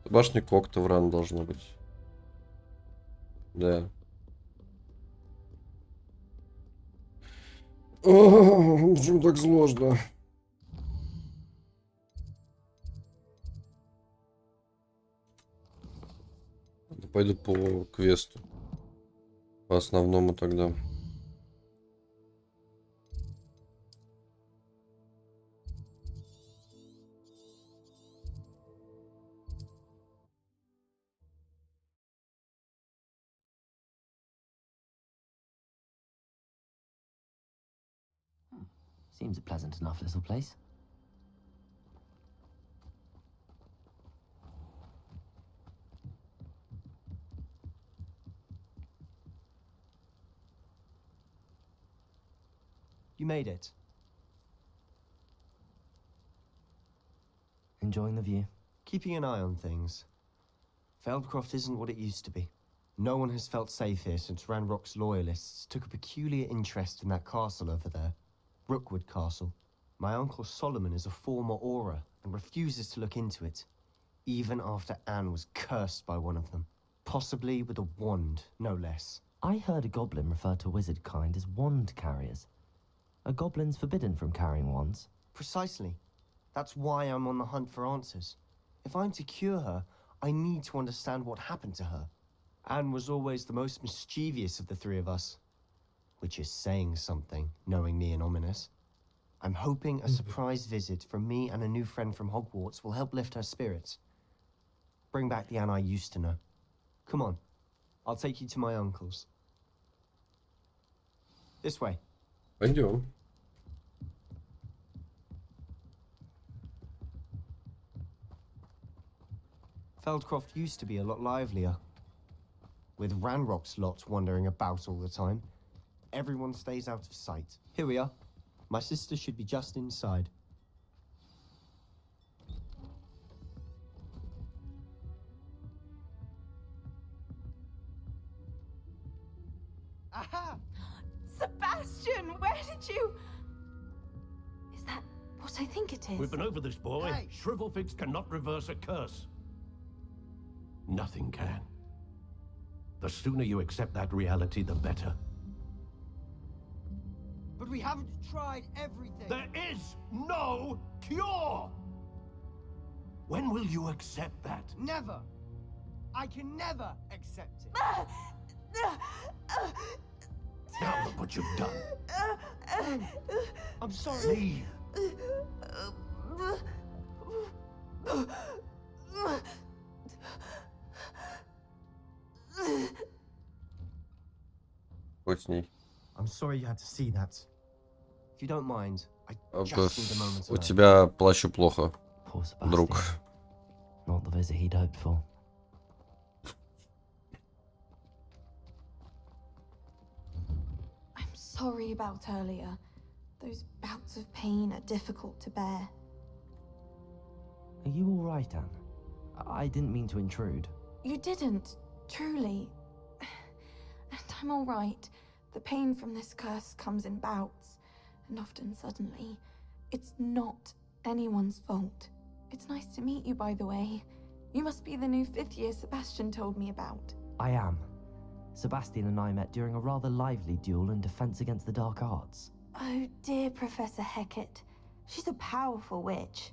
hours. Башня Коктевран должна быть. Да. Почему так сложно? Пойду по квесту. По основному тогда. Seems a pleasant enough little place. You made it. Enjoying the view? Keeping an eye on things. Feldcroft isn't what it used to be. No one has felt safe here since Ranrock's loyalists took a peculiar interest in that castle over there. Rookwood Castle. My uncle Solomon is a former Auror and refuses to look into it, even after Anne was cursed by one of them. Possibly with a wand, no less. I heard a goblin refer to wizard kind as wand carriers. Are goblins forbidden from carrying wands? Precisely. That's why I'm on the hunt for answers. If I'm to cure her, I need to understand what happened to her. Anne was always the most mischievous of the three of us. Which is saying something, knowing me and Ominous. I'm hoping a surprise visit from me and a new friend from Hogwarts will help lift her spirits. Bring back the Anne I used to know. Come on, I'll take you to my uncle's. This way. Пойдем. Feldcroft used to be a lot livelier. With Ranrock's lot wandering about all the time, everyone stays out of sight. Here we are. My sister should be just inside. Aha! Sebastian, where did you... Is that what I think it is? We've been over this, boy. Hey. Shrivelfigs cannot reverse a curse. Nothing can. The sooner you accept that reality, the better. But we haven't tried everything. There is no cure! When will you accept that? Never. I can never accept it. Now look what you've done. I'm sorry. Leave. Хоть с ней. I'm sorry you had to see that. If you don't mind, I А, just need a moment У alone. тебя плащу плохо, Poor Sebastian. друг. Not the visit he'd hoped for. I'm sorry about earlier. Those bouts of pain are difficult to bear. Are you all right, Anne? I didn't mean to intrude. You didn't, truly. And I'm all right. The pain from this curse comes in bouts, and often suddenly. It's not anyone's fault. It's nice to meet you, by the way. You must be the new 5th year Sebastian told me about. I am. Sebastian and I met during a rather lively duel in defense against the dark arts. Oh, dear Professor Hecat. She's a powerful witch.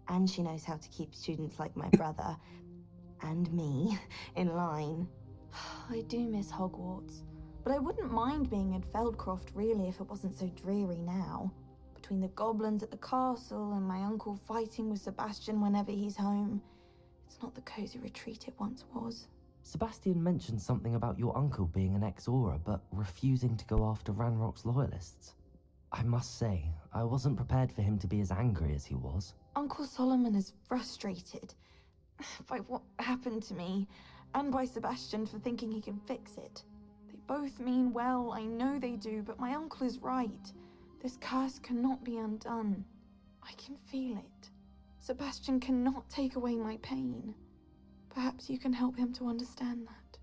And she knows how to keep students like my brother, and me, in line. I do miss Hogwarts, but I wouldn't mind being in Feldcroft, really, if it wasn't so dreary now. Between the goblins at the castle and my uncle fighting with Sebastian whenever he's home, it's not the cozy retreat it once was. Sebastian mentioned something about your uncle being an ex-Auror, but refusing to go after Ranrock's loyalists. I must say, I wasn't prepared for him to be as angry as he was. Uncle Solomon is frustrated by what happened to me, and by Sebastian for thinking he can fix it. They both mean well, I know they do, but my uncle is right. This curse cannot be undone. I can feel it. Sebastian cannot take away my pain. Perhaps you can help him to understand that.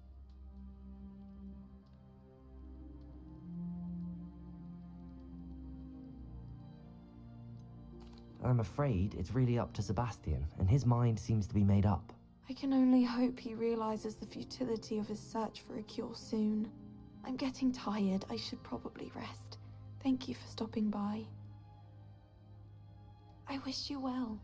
I'm afraid it's really up to Sebastian, and his mind seems to be made up. I can only hope he realizes the futility of his search for a cure soon. I'm getting tired. I should probably rest. Thank you for stopping by. I wish you well.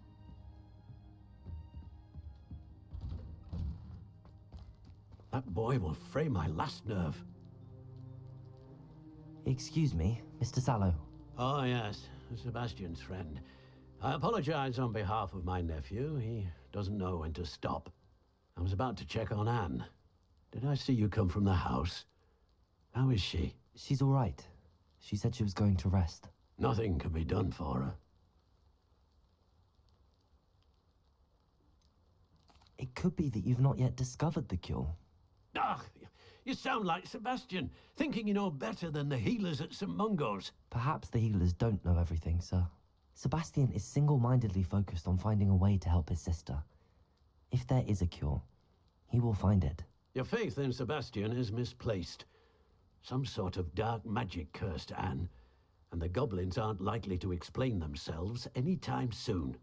That boy will fray my last nerve. Excuse me, Mr. Sallow. Oh, yes, Sebastian's friend. I apologize on behalf of my nephew. He doesn't know when to stop. I was about to check on Anne. Did I see you come from the house? How is she? She's all right. She said she was going to rest. Nothing can be done for her. It could be that you've not yet discovered the cure. Ah, you sound like Sebastian, thinking you know better than the healers at St. Mungo's. Perhaps the healers don't know everything, sir. Sebastian is single-mindedly focused on finding a way to help his sister. If there is a cure, he will find it. Your faith in Sebastian is misplaced. Some sort of dark magic cursed Anne, and the goblins aren't likely to explain themselves anytime soon.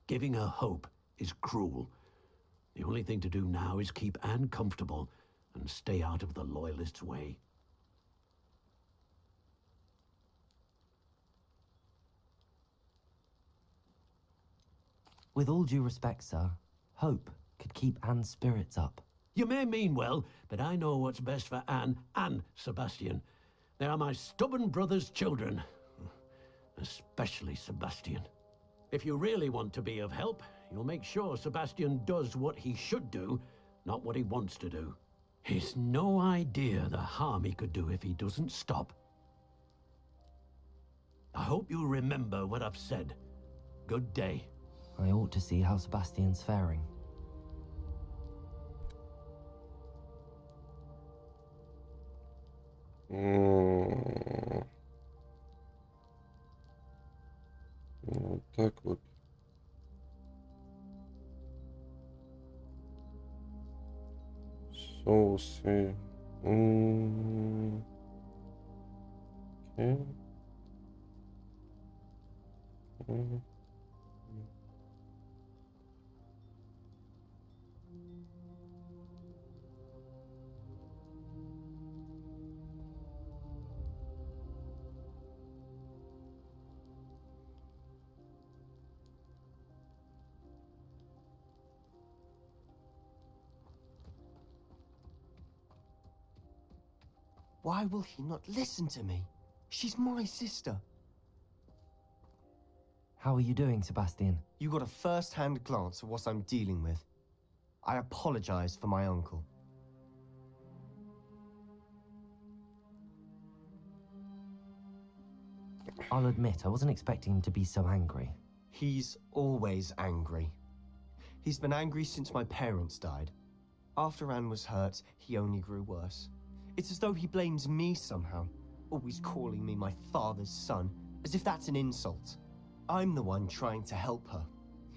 Giving her hope is cruel. The only thing to do now is keep Anne comfortable and stay out of the Loyalists' way. With all due respect, sir, hope could keep Anne's spirits up. You may mean well, but I know what's best for Anne and Sebastian. They are my stubborn brother's children. Especially Sebastian. If you really want to be of help, you'll make sure Sebastian does what he should do, not what he wants to do. He's no idea the harm he could do if he doesn't stop. I hope you'll remember what I've said. Good day. I ought to see how Sebastian's faring. Вот так вот. Соусы. Окей. Why will he not listen to me? She's my sister. How are you doing, Sebastian? You got a first-hand glance at what I'm dealing with. I apologize for my uncle. I'll admit, I wasn't expecting him to be so angry. He's always angry. He's been angry since my parents died. After Anne was hurt, he only grew worse. It's as though he blames me somehow, always calling me my father's son, as if that's an insult. I'm the one trying to help her.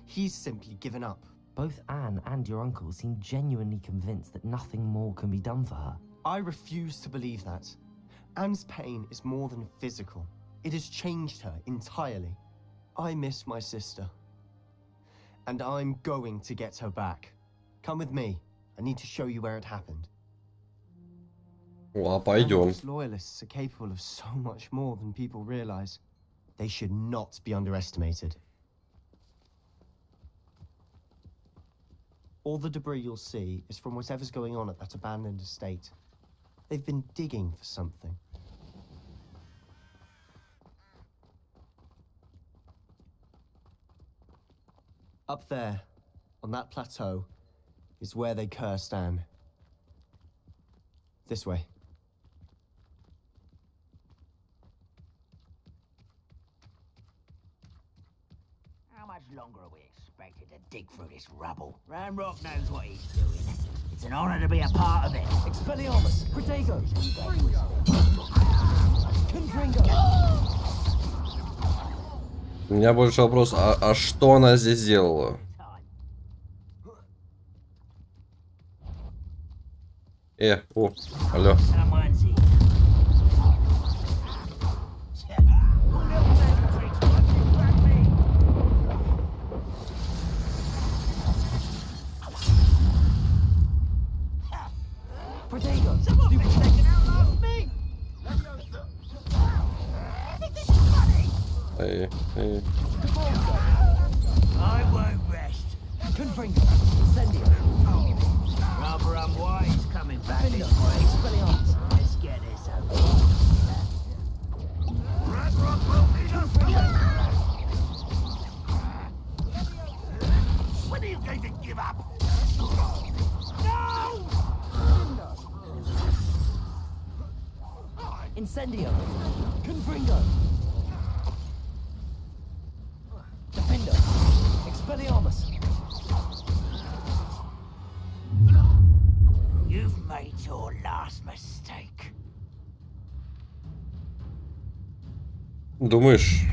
He's simply given up. Both Anne and your uncle seem genuinely convinced that nothing more can be done for her. I refuse to believe that. Anne's pain is more than physical. It has changed her entirely. I miss my sister. And I'm going to get her back. Come with me. I need to show you where it happened. О, пойдем. Loyalists are capable of so much more than people realize. They should not be underestimated. All the debris you'll see is from whatever's going on at that abandoned estate. They've been digging for something. Up there, on that plateau, is where they cursed Anne. This way. How much longer are we expected to dig through this rubble? Ranrock knows what he's doing. It's an honor to be a part of it. Expelliarmus! Protego! Confringo! У меня больше вопрос, а что она здесь делала? О, алло. Эй. I won't rest. Confringo! Incendio! Rather unwise coming back this way. Let's get this over. Ranrock will need us. When are you going to give up? No! Incendio! Confringo! Думаешь?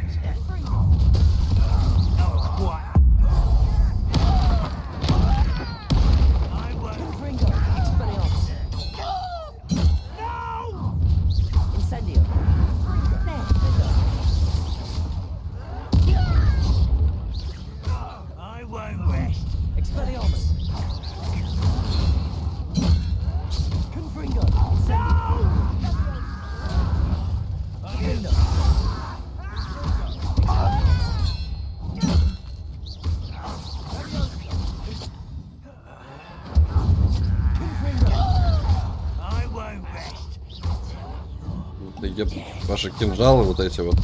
Я ваши кинжалы вот эти вот.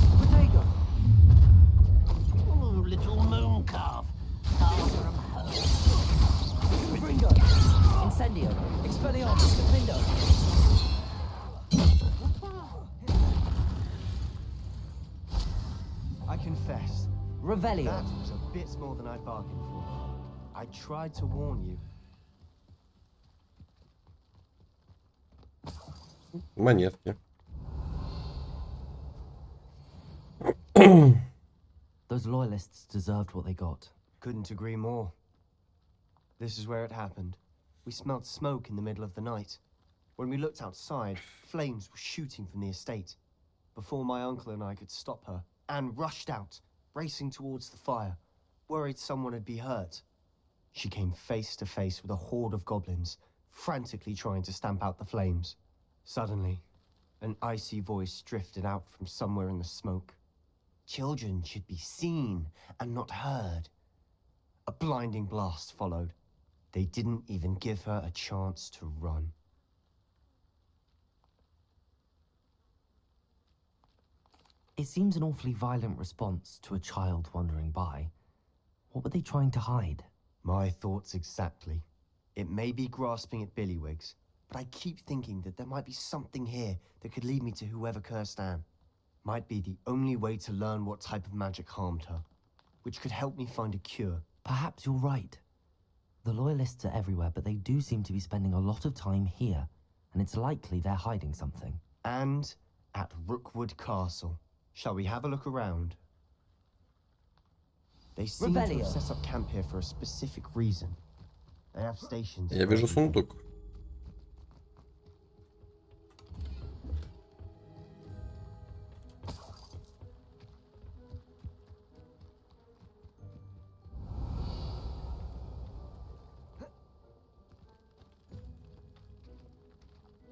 I confess, Revelio. that was a bit more than I bargained for. I tried to warn you. Монетки. Those loyalists deserved what they got. Couldn't agree more. This is where it happened. We smelled smoke in the middle of the night. When we looked outside, flames were shooting from the estate. Before my uncle and I could stop her, Anne rushed out, racing towards the fire, worried someone would be hurt. She came face to face with a horde of goblins, frantically trying to stamp out the flames. Suddenly, an icy voice drifted out from somewhere in the smoke. Children should be seen and not heard. A blinding blast followed. They didn't even give her a chance to run. It seems an awfully violent response to a child wandering by. What were they trying to hide? My thoughts exactly. It may be grasping at Billywigs, but I keep thinking that there might be something here that could lead me to whoever cursed Anne. Might be the only way to learn what type of magic harmed her, which could help me find a cure. Perhaps you're right. The loyalists are everywhere, but they do seem to be spending a lot of time here, and it's likely they're hiding something. And at Rookwood Castle. Shall we have a look around? They seem to have set up camp here for a specific reason. They have stations. Я вижу сундук.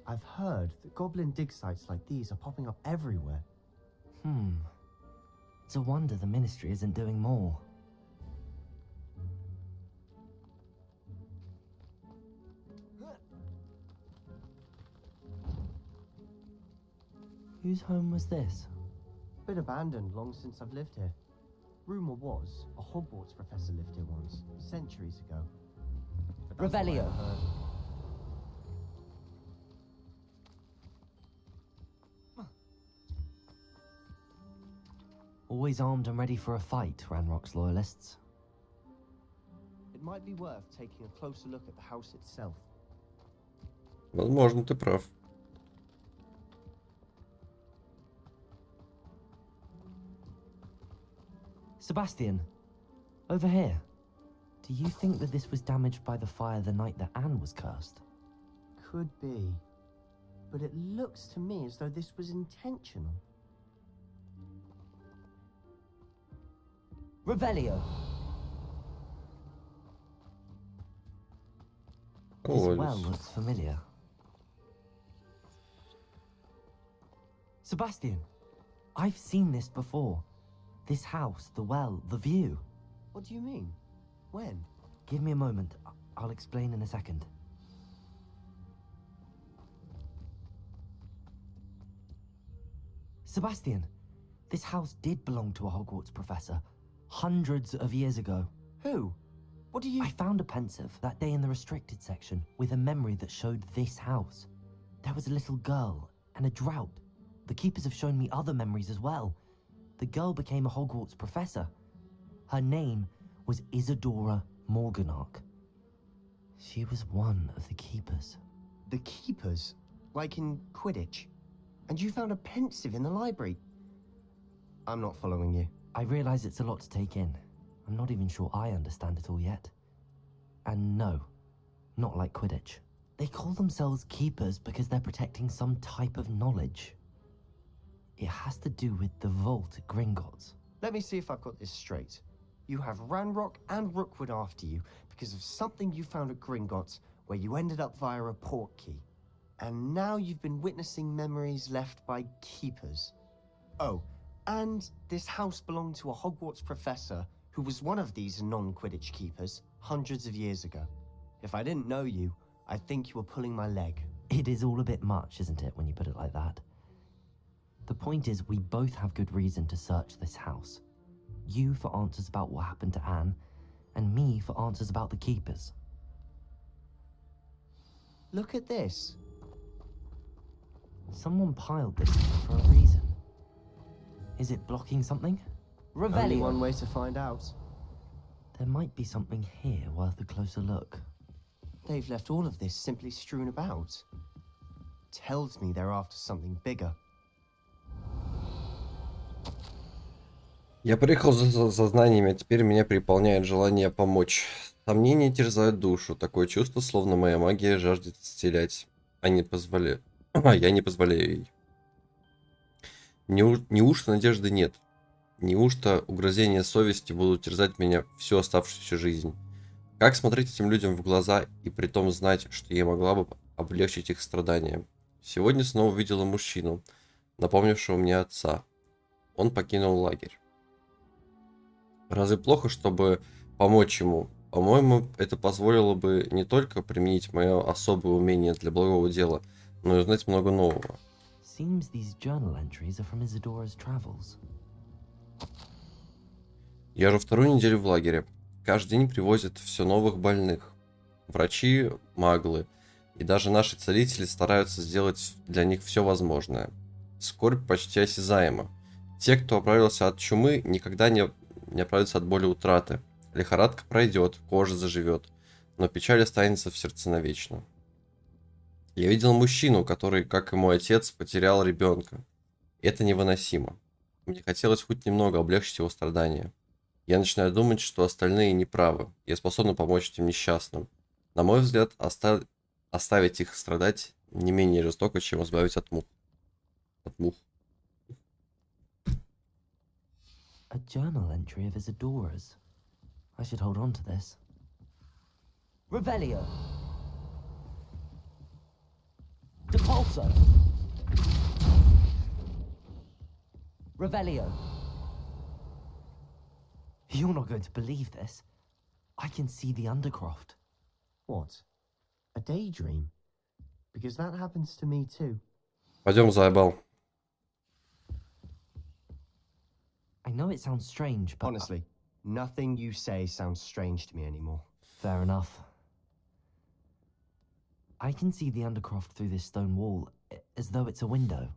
I've heard that goblin dig sites like these are popping up everywhere. It's a wonder the ministry isn't doing more. Whose home was this? Been abandoned long since I've lived here. Rumor was a Hogwarts professor lived here once, centuries ago. But that's what I Revelio. heard. Always armed and ready for a fight, Ranrock's loyalists. It might be worth taking a closer look at the house itself. Возможно, ты прав. Sebastian, over here. Do you think that this was damaged by the fire the night that Anne was cursed? Could be. But it looks to me as though this was intentional. Revelio. This Oh, well looks familiar. Sebastian, I've seen this before. This house, the well, the view. What do you mean? When? Give me a moment. I'll explain in a second. Sebastian, this house did belong to a Hogwarts professor. Hundreds of years ago. Who? What do you... I found a pensive that day in the restricted section with a memory that showed this house. There was a little girl and a drought. The keepers have shown me other memories as well. The girl became a Hogwarts professor. Her name was Isadora Morganach. She was one of the keepers. The keepers? Like in Quidditch? And you found a pensive in the library? I'm not following you. I realize it's a lot to take in. I'm not even sure I understand it all yet. And no, not like Quidditch. They call themselves keepers because they're protecting some type of knowledge. It has to do with the vault at Gringotts. Let me see if I've got this straight. You have Ranrock and Rookwood after you because of something you found at Gringotts where you ended up via a portkey. And now you've been witnessing memories left by keepers. Oh, and this house belonged to a Hogwarts professor who was one of these non-Quidditch keepers hundreds of years ago. If I didn't know you, I'd think you were pulling my leg. It is all a bit much, isn't it, when you put it like that? The point is, we both have good reason to search this house. You for answers about what happened to Anne, and me for answers about the keepers. Look at this. Someone piled this for a reason. Is it blocking something? Only one way to find out. There might be something here worth a closer look. They've left all of this simply strewn about. Tells me they're after something bigger. Я приехал за знаниями, а теперь меня переполняет желание помочь. Сомнения терзают душу. Такое чувство, словно моя магия жаждет исцелять. Я не позволяю ей. Неужто надежды нет? Неужто угрызения совести будут терзать меня всю оставшуюся жизнь? Как смотреть этим людям в глаза и при том знать, что я могла бы облегчить их страдания? Сегодня снова увидела мужчину, напомнившего мне отца. Он покинул лагерь. Разве плохо, чтобы помочь ему? По-моему, это позволило бы не только применить мое особое умение для благого дела, но и узнать много нового. Seems these journal entries are from Isadora's travels. Я уже вторую неделю в лагере. Каждый день привозят все новых больных. Врачи, маглы и даже наши целители стараются сделать для них все возможное. Скорбь почти осязаема. Те, кто оправился от чумы, никогда не оправится от боли утраты. Лихорадка пройдет, кожа заживет, но печаль останется в сердце навечно. Я видел мужчину, который, как и мой отец, потерял ребенка. Это невыносимо. Мне хотелось хоть немного облегчить его страдания. Я начинаю думать, что остальные неправы. Я способен помочь этим несчастным. На мой взгляд, оставить их страдать не менее жестоко, чем избавить от мух. A journal entry of Isadora's. I should hold on to this. Revelio. Depulso. Revelio. You're not going to believe this. I can see the Undercroft. What? A daydream? Because that happens to me too. Пойдем, заебал. I know it sounds strange, but... Honestly, nothing you say sounds strange to me anymore. Fair enough. I can see the Undercroft through this stone wall, as though it's a window.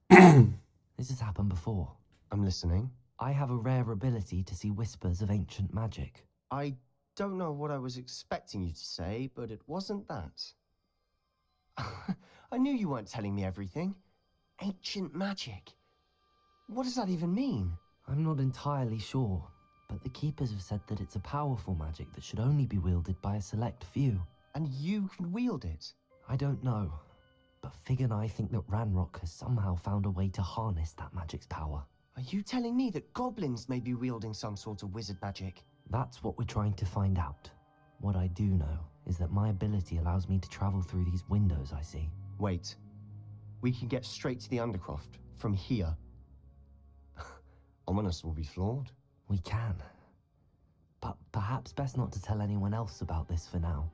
This has happened before. I'm listening. I have a rare ability to see whispers of ancient magic. I don't know what I was expecting you to say, but it wasn't that. I knew you weren't telling me everything. Ancient magic. What does that even mean? I'm not entirely sure, but the Keepers have said that it's a powerful magic that should only be wielded by a select few. And you can wield it? I don't know, but Fig and I think that Ranrock has somehow found a way to harness that magic's power. Are you telling me that goblins may be wielding some sort of wizard magic? That's what we're trying to find out. What I do know is that my ability allows me to travel through these windows I see. Wait. We can get straight to the Undercroft from here. Ominous will be flawed. We can. But perhaps best not to tell anyone else about this for now.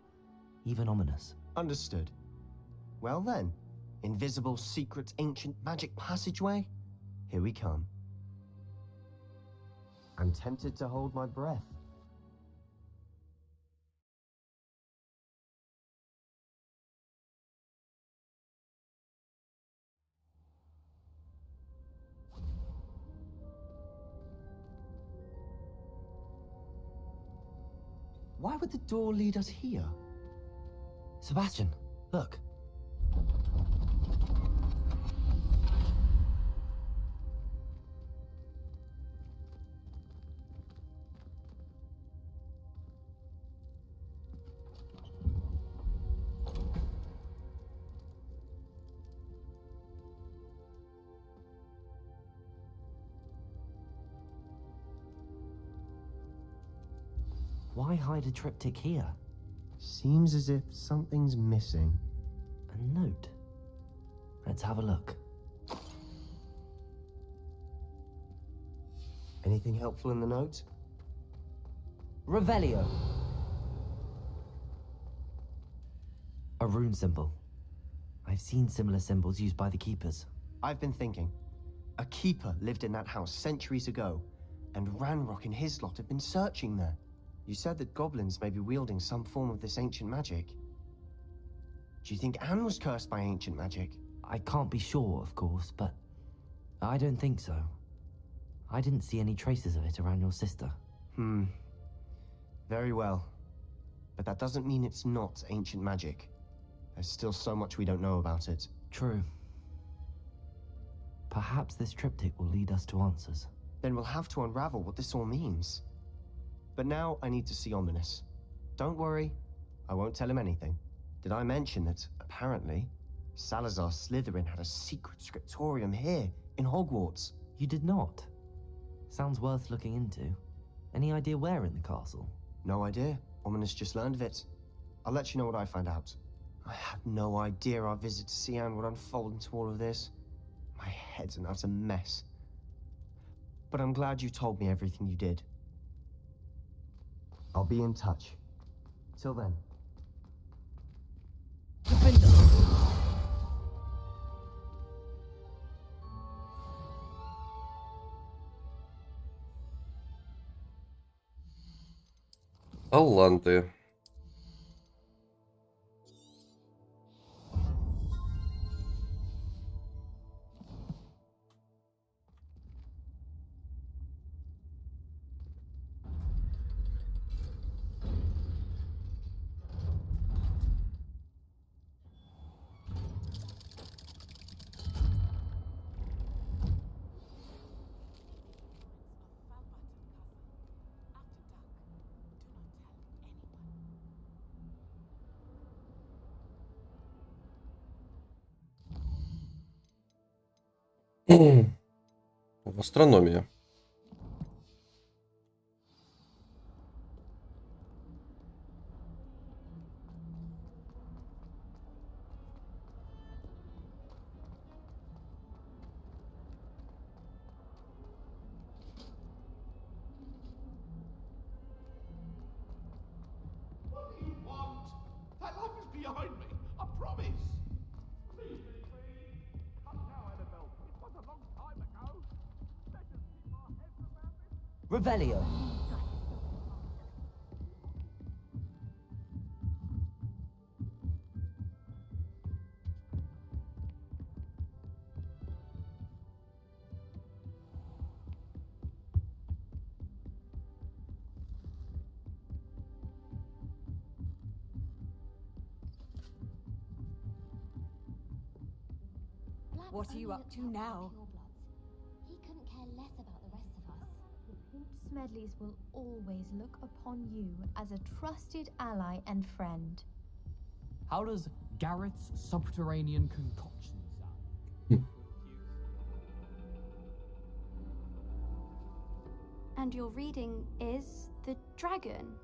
Even Ominous. Understood. Well then, invisible, secret, ancient magic passageway? Here we come. I'm tempted to hold my breath. Why would the door lead us here? Sebastian, look. Why hide a triptych here? Seems as if something's missing. A note. Let's have a look. Anything helpful in the note? Revelio. A rune symbol. I've seen similar symbols used by the keepers. I've been thinking. A keeper lived in that house centuries ago, and Ranrock and his lot have been searching there. You said that goblins may be wielding some form of this ancient magic. Do you think Anne was cursed by ancient magic? I can't be sure, of course, but I don't think so. I didn't see any traces of it around your sister. Very well. But that doesn't mean it's not ancient magic. There's still so much we don't know about it. True. Perhaps this triptych will lead us to answers. Then we'll have to unravel what this all means. But now I need to see Ominous. Don't worry, I won't tell him anything. Did I mention that, apparently, Salazar Slytherin had a secret scriptorium here, in Hogwarts? You did not? Sounds worth looking into. Any idea where in the castle? No idea. Ominous just learned of it. I'll let you know what I find out. I had no idea our visit to see Anne would unfold into all of this. My head's an utter mess. But I'm glad you told me everything you did. I'll be in touch. Till then. Аланты. В астрономии. What do you want? That life is behind me, I promise. Leave me be. Come now, Annabelle. It was a long time ago. Let us keep our heads about it. Revelio. What are you up to now? He couldn't care less about the rest of us. The Pink Smedleys will always look upon you as a trusted ally and friend. How does Garrett's subterranean concoction sound? And your reading is The Dragon.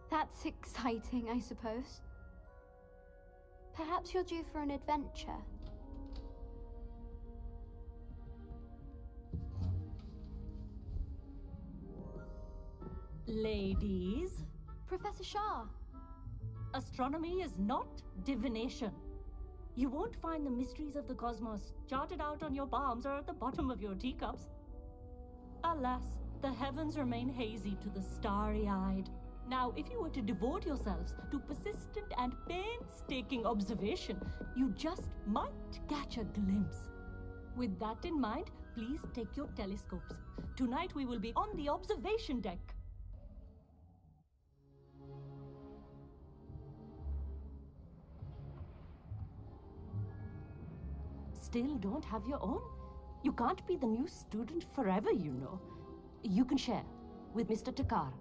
That's exciting, I suppose. Perhaps you're due for an adventure. Ladies, Professor Shah. astronomy is not divination. You won't find the mysteries of the cosmos charted out on your palms or at the bottom of your teacups. Alas, the heavens remain hazy to the starry-eyed. Now, if you were to devote yourselves to persistent and painstaking observation, you just might catch a glimpse. With that in mind, please take your telescopes. Tonight we will be on the observation deck. Still don't have your own? You can't be the new student forever, you know. You can share with Mr. Takar.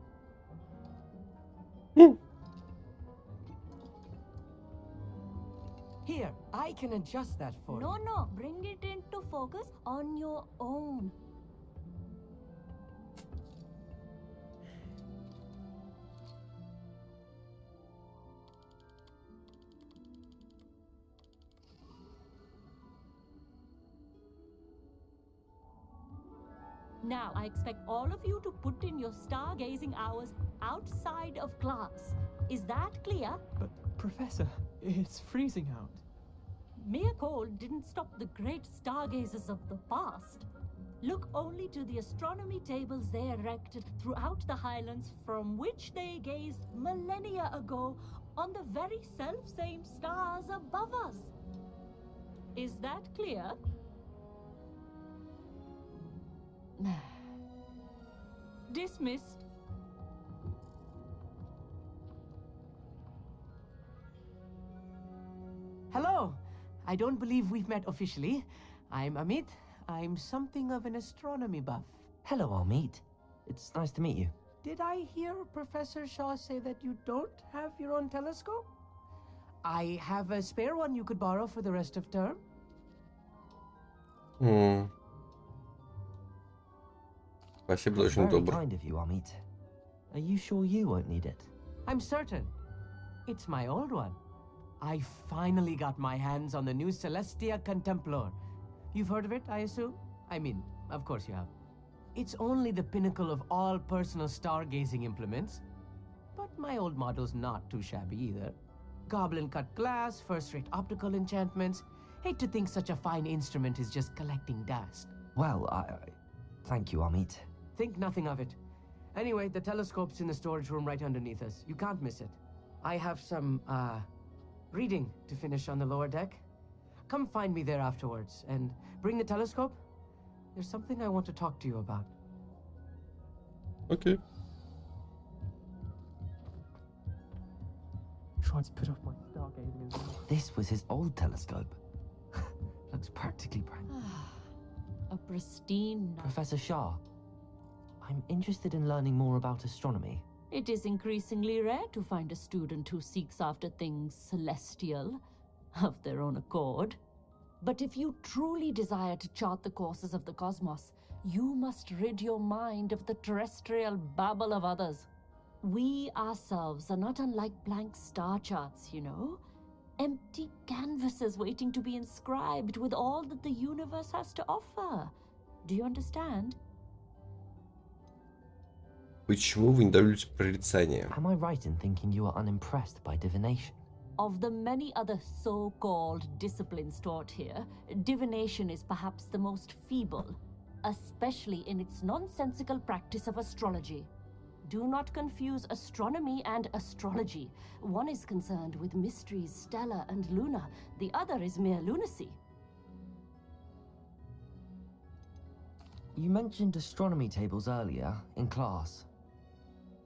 Here, I can adjust that for you. No, bring it into focus on your own. Now, I expect all of you to put in your stargazing hours outside of class. Is that clear? But, Professor, it's freezing out. Mere cold didn't stop the great stargazers of the past. Look only to the astronomy tables they erected throughout the Highlands, from which they gazed millennia ago on the very self-same stars above us. Is that clear? Dismissed. Hello! I don't believe we've met officially. I'm Amit. I'm something of an astronomy buff. Hello, Amit. It's nice to meet you. Did I hear Professor Shaw say that you don't have your own telescope? I have a spare one you could borrow for the rest of term. Спасибо, That's очень very добр. kind of you, Amit. Are you sure you won't need it? I'm certain. It's my old one. I finally got my hands on the new Celestia Contemplar. You've heard of it, I assume? I mean, of course you have. It's only the pinnacle of all personal stargazing implements. But my old model's not too shabby either. Goblin-cut glass, first-rate optical enchantments. Hate to think such a fine instrument is just collecting dust. Well, thank you, Amit. Think nothing of it. Anyway, the telescope's in the storage room right underneath us. You can't miss it. I have some, reading to finish on the lower deck. Come find me there afterwards, and bring the telescope. There's something I want to talk to you about. Okay. Tried to put off my stargazing as well. This was his old telescope. Looks practically brand new. A pristine. Professor Shah, I'm interested in learning more about astronomy. It is increasingly rare to find a student who seeks after things celestial of their own accord. But if you truly desire to chart the courses of the cosmos, you must rid your mind of the terrestrial babble of others. We ourselves are not unlike blank star charts, you know? Empty canvases waiting to be inscribed with all that the universe has to offer. Do you understand? Почему вы не даете прорицание? Am I right in thinking you are unimpressed by divination? Of the many other so-called disciplines taught here, divination is perhaps the most feeble, especially in its nonsensical practice of astrology. Do not confuse astronomy and astrology. One is concerned with mysteries stellar and lunar, the other is mere lunacy. You mentioned astronomy tables earlier, in class.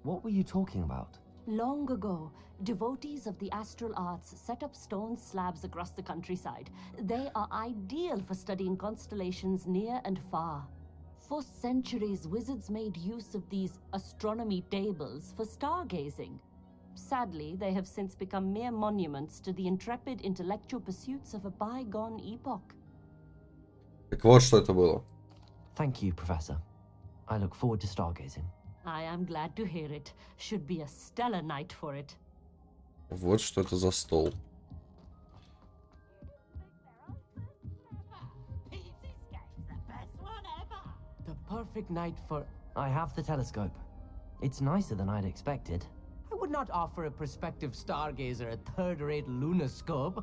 What were you talking about? Long ago, devotees of the astral arts set up stone slabs across the countryside. They are ideal for studying constellations near and far. For centuries, wizards made use of these astronomy tables for stargazing. Sadly, they have since become mere monuments to the intrepid intellectual pursuits of a bygone epoch. Так вот, что это было. Thank you, Professor. I look forward to stargazing. I am glad to hear it. Should be a stellar night for it. Вот что это за стол. The perfect night for... I have the telescope. It's nicer than I'd expected. I would not offer a prospective stargazer a third-rate lunoscope.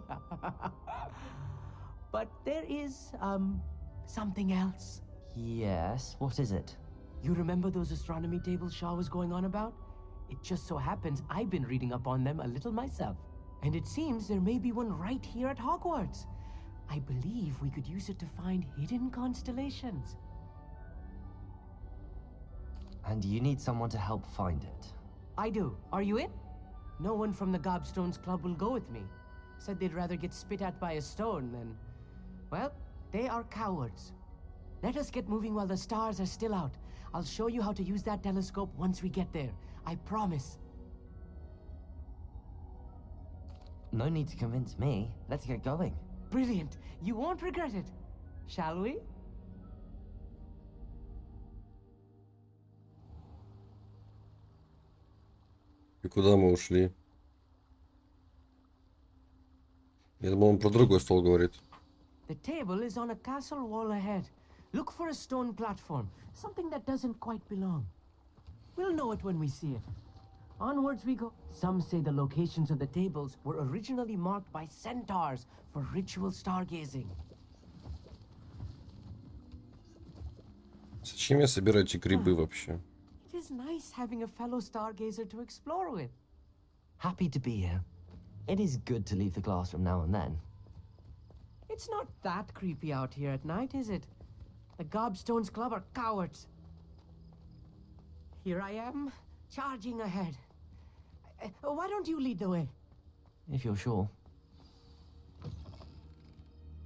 But there is, something else. Yes, what is it? You remember those astronomy tables Shaw was going on about? It just so happens I've been reading up on them a little myself. And it seems there may be one right here at Hogwarts. I believe we could use it to find hidden constellations. And you need someone to help find it. I do. Are you in? No one from the Gobstones Club will go with me. Said they'd rather get spit at by a stone than... Well, they are cowards. Let us get moving while the stars are still out. I'll show you how to use that telescope once we get there. I promise. No need to convince me. Let's get going. Brilliant. You won't regret it. Shall we? И куда мы ушли? Я думал, он про другой стол говорит. The table is on a castle wall ahead. Look for a stone platform, something that doesn't quite belong. We'll know it when we see it. Onwards we go. Some say the locations of the tables were originally marked by centaurs for ritual stargazing. Зачем я собираю эти грибы вообще? It is nice having a fellow stargazer to explore with. Happy to be here. It is good to leave the classroom now and then. It's not that creepy out here at night, is it? The Gobstones Club are cowards. Here I am, charging ahead. Why don't you lead the way? If you're sure.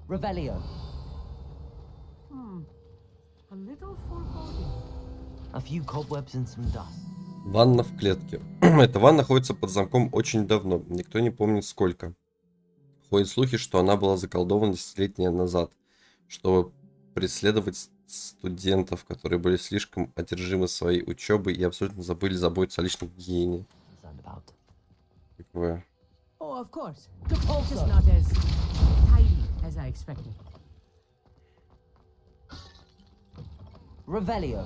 Revelio. A little foreboding. A few cobwebs and some dust. Ванна в клетке. Эта ванна находится под замком очень давно. Никто не помнит сколько. Ходят слухи, что она была заколдована десятилетия назад, чтобы преследовать студентов, которые были слишком одержимы своей учебой и абсолютно забыли заботиться о личной гигиене. Такое. Oh, of course. Just not as tidy as I expected. Revelio.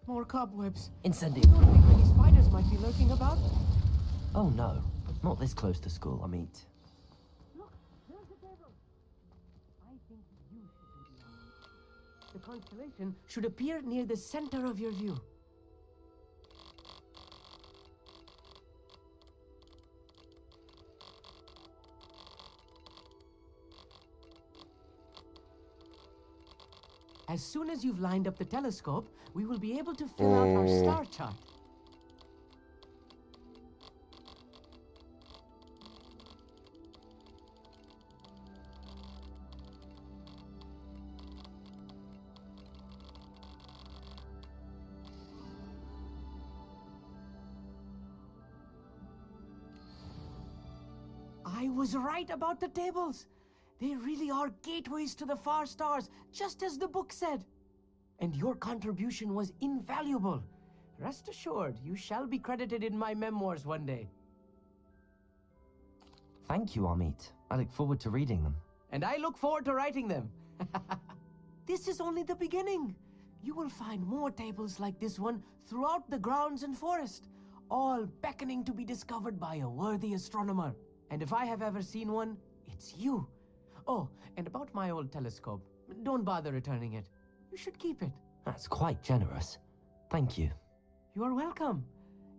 More cobwebs. Incendio. You don't think any spiders might be lurking about? Oh no, not this close to school, I mean. Look, there's the table. I think you should be the eye. The constellation should appear near the center of your view. As soon as you've lined up the telescope, we will be able to fill out our star chart. I was right about the tables. They really are gateways to the far stars, just as the book said. And your contribution was invaluable. Rest assured, you shall be credited in my memoirs one day. Thank you, Amit. I look forward to reading them. And I look forward to writing them. This is only the beginning. You will find more tables like this one throughout the grounds and forest, all beckoning to be discovered by a worthy astronomer. And if I have ever seen one, it's you. Oh, and about my old telescope. Don't bother returning it. You should keep it. That's quite generous. Thank you. You are welcome.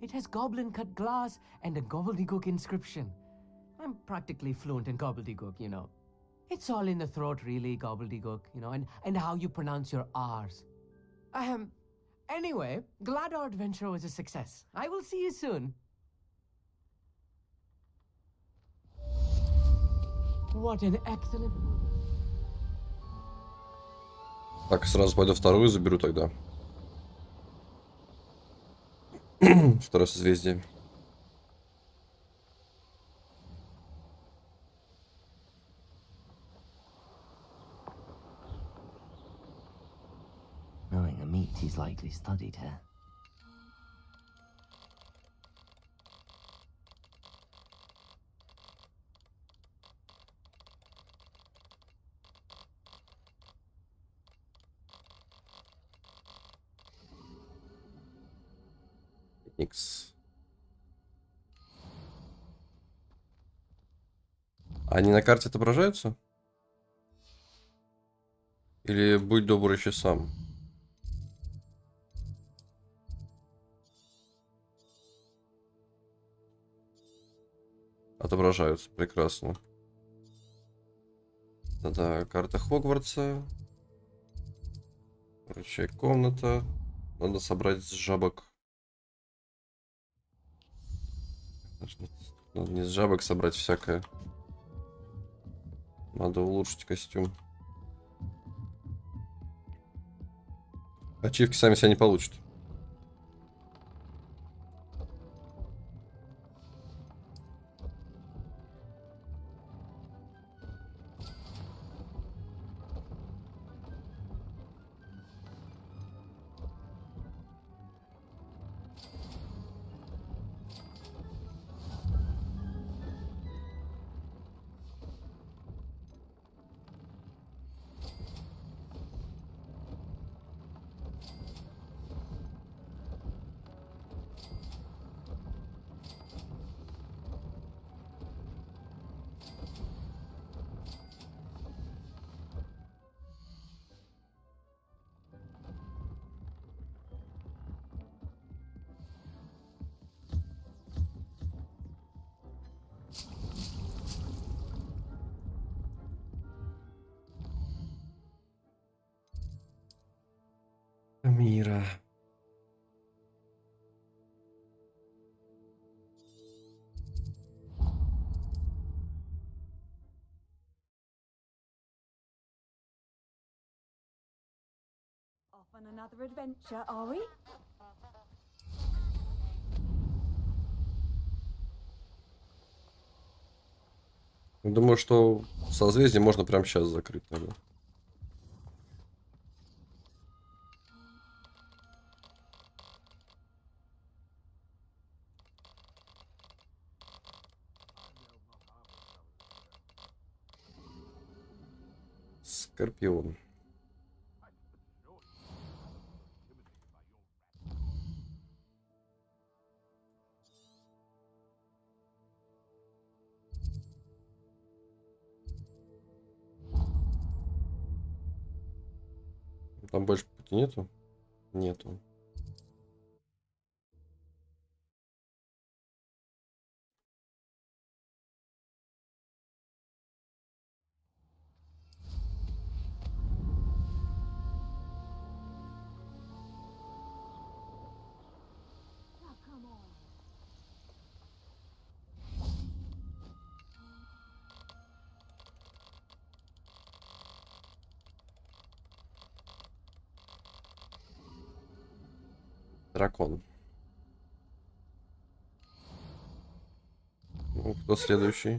It has goblin-cut glass and a gobbledygook inscription. I'm practically fluent in gobbledygook, you know. It's all in the throat, really, gobbledygook, you know, and how you pronounce your R's. Anyway, glad our adventure was a success. I will see you soon. What an excellent... Так, сразу пойду вторую заберу тогда. Второе созвездие. Knowing Amit, he's likely studied here. X. Они на карте отображаются? Или будь добр еще сам? Отображаются, прекрасно. Да, карта Хогвартса. Включая комната. Надо собрать жабок. Надо не с жабок собрать всякое. Надо улучшить костюм. Ачивки сами себя не получат. мира. Off on another adventure, are we? Думаю, что созвездие можно прямо сейчас закрыть тогда. Скорпион. Там больше пути нету? Нету. Дракон. Ну, кто следующий?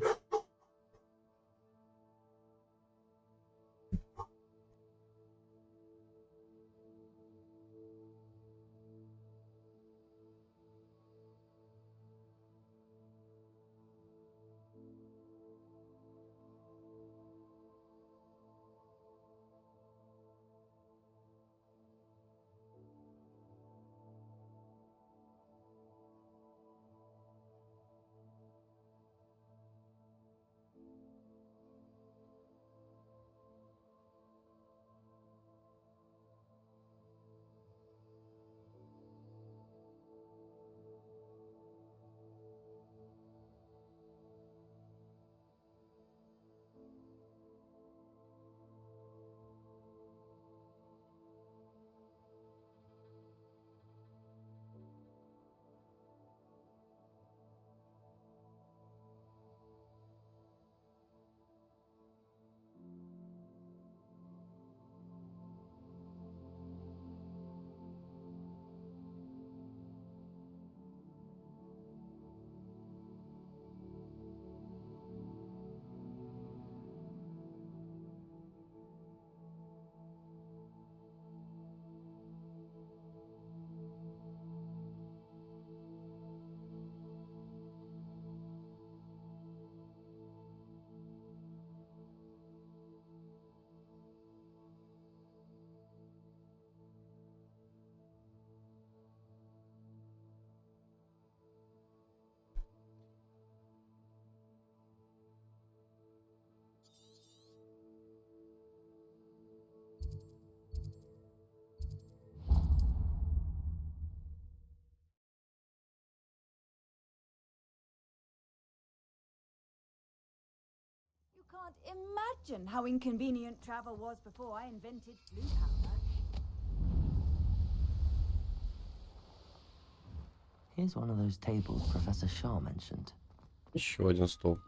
You can't imagine how inconvenient travel was before I invented blue powder. Here's one of those tables Professor Shaw mentioned. Еще один стол.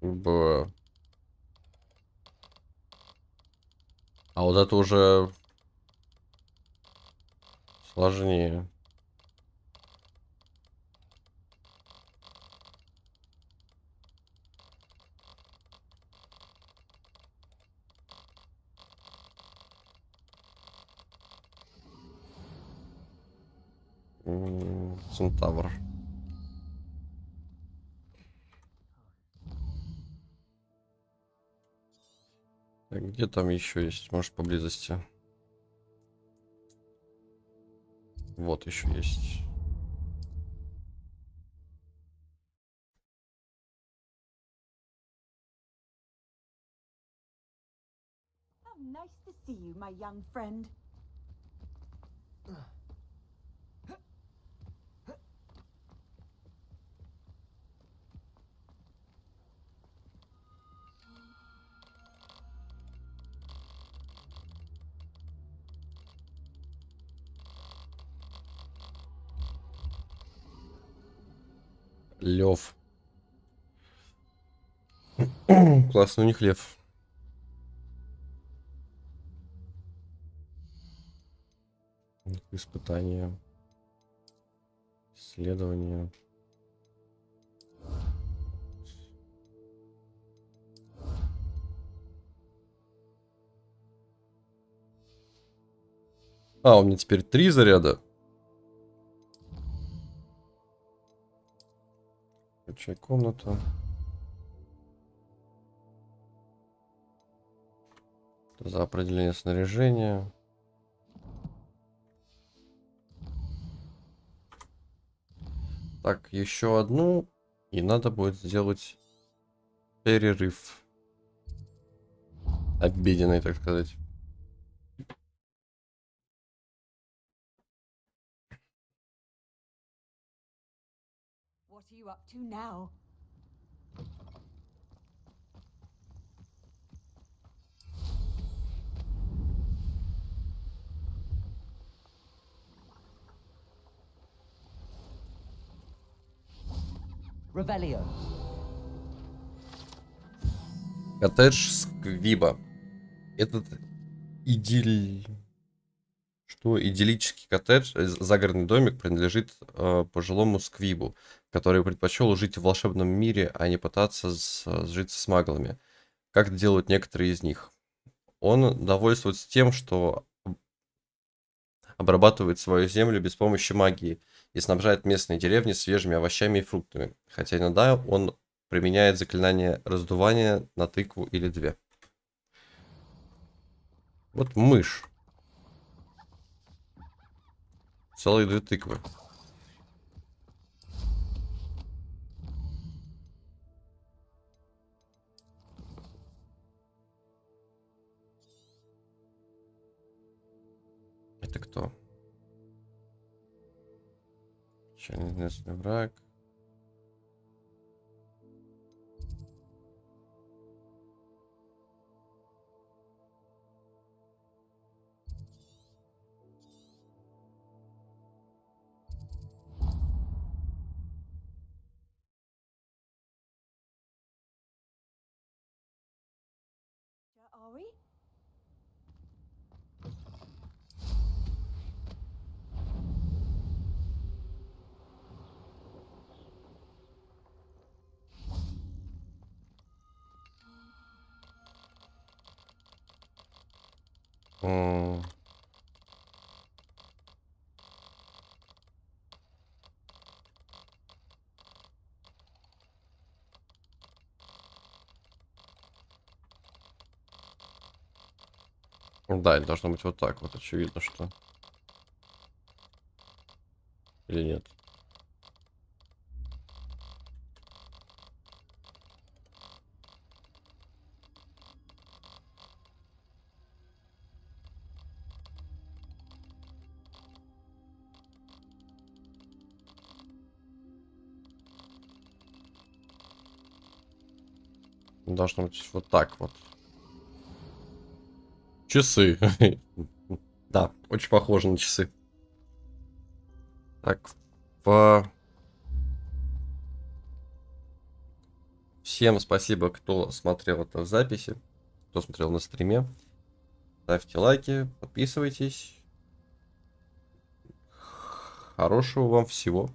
Б. А вот это уже сложнее. Центавр. Так, где там еще есть? Может, поблизости? Вот еще есть. How nice to see you, my young friend. Лев. Классно, у них лев. Испытания. Исследования. А, у меня теперь 3 заряда. Включай комнату. За определение снаряжения. Так, еще одну. И надо будет сделать перерыв. Обеденный, так сказать. What are you up to now? Revelio. Коттедж Сквиба. Этот идиллический коттедж, загородный домик, принадлежит пожилому Сквибу, который предпочел жить в волшебном мире, а не пытаться сжиться с маглами, как это делают некоторые из них. Он довольствуется тем, что обрабатывает свою землю без помощи магии и снабжает местные деревни свежими овощами и фруктами, хотя иногда он применяет заклинание раздувания на тыкву или 2. Вот мышь. Целые 2 тыквы. Это кто? Неизвестный враг. Are we? Да, это должно быть вот так вот, очевидно, что. Или нет? Должно быть вот так вот. Часы. Да, очень похоже на часы. Так, всем спасибо, кто смотрел это в записи, кто смотрел на стриме. Ставьте лайки, подписывайтесь. Хорошего вам всего.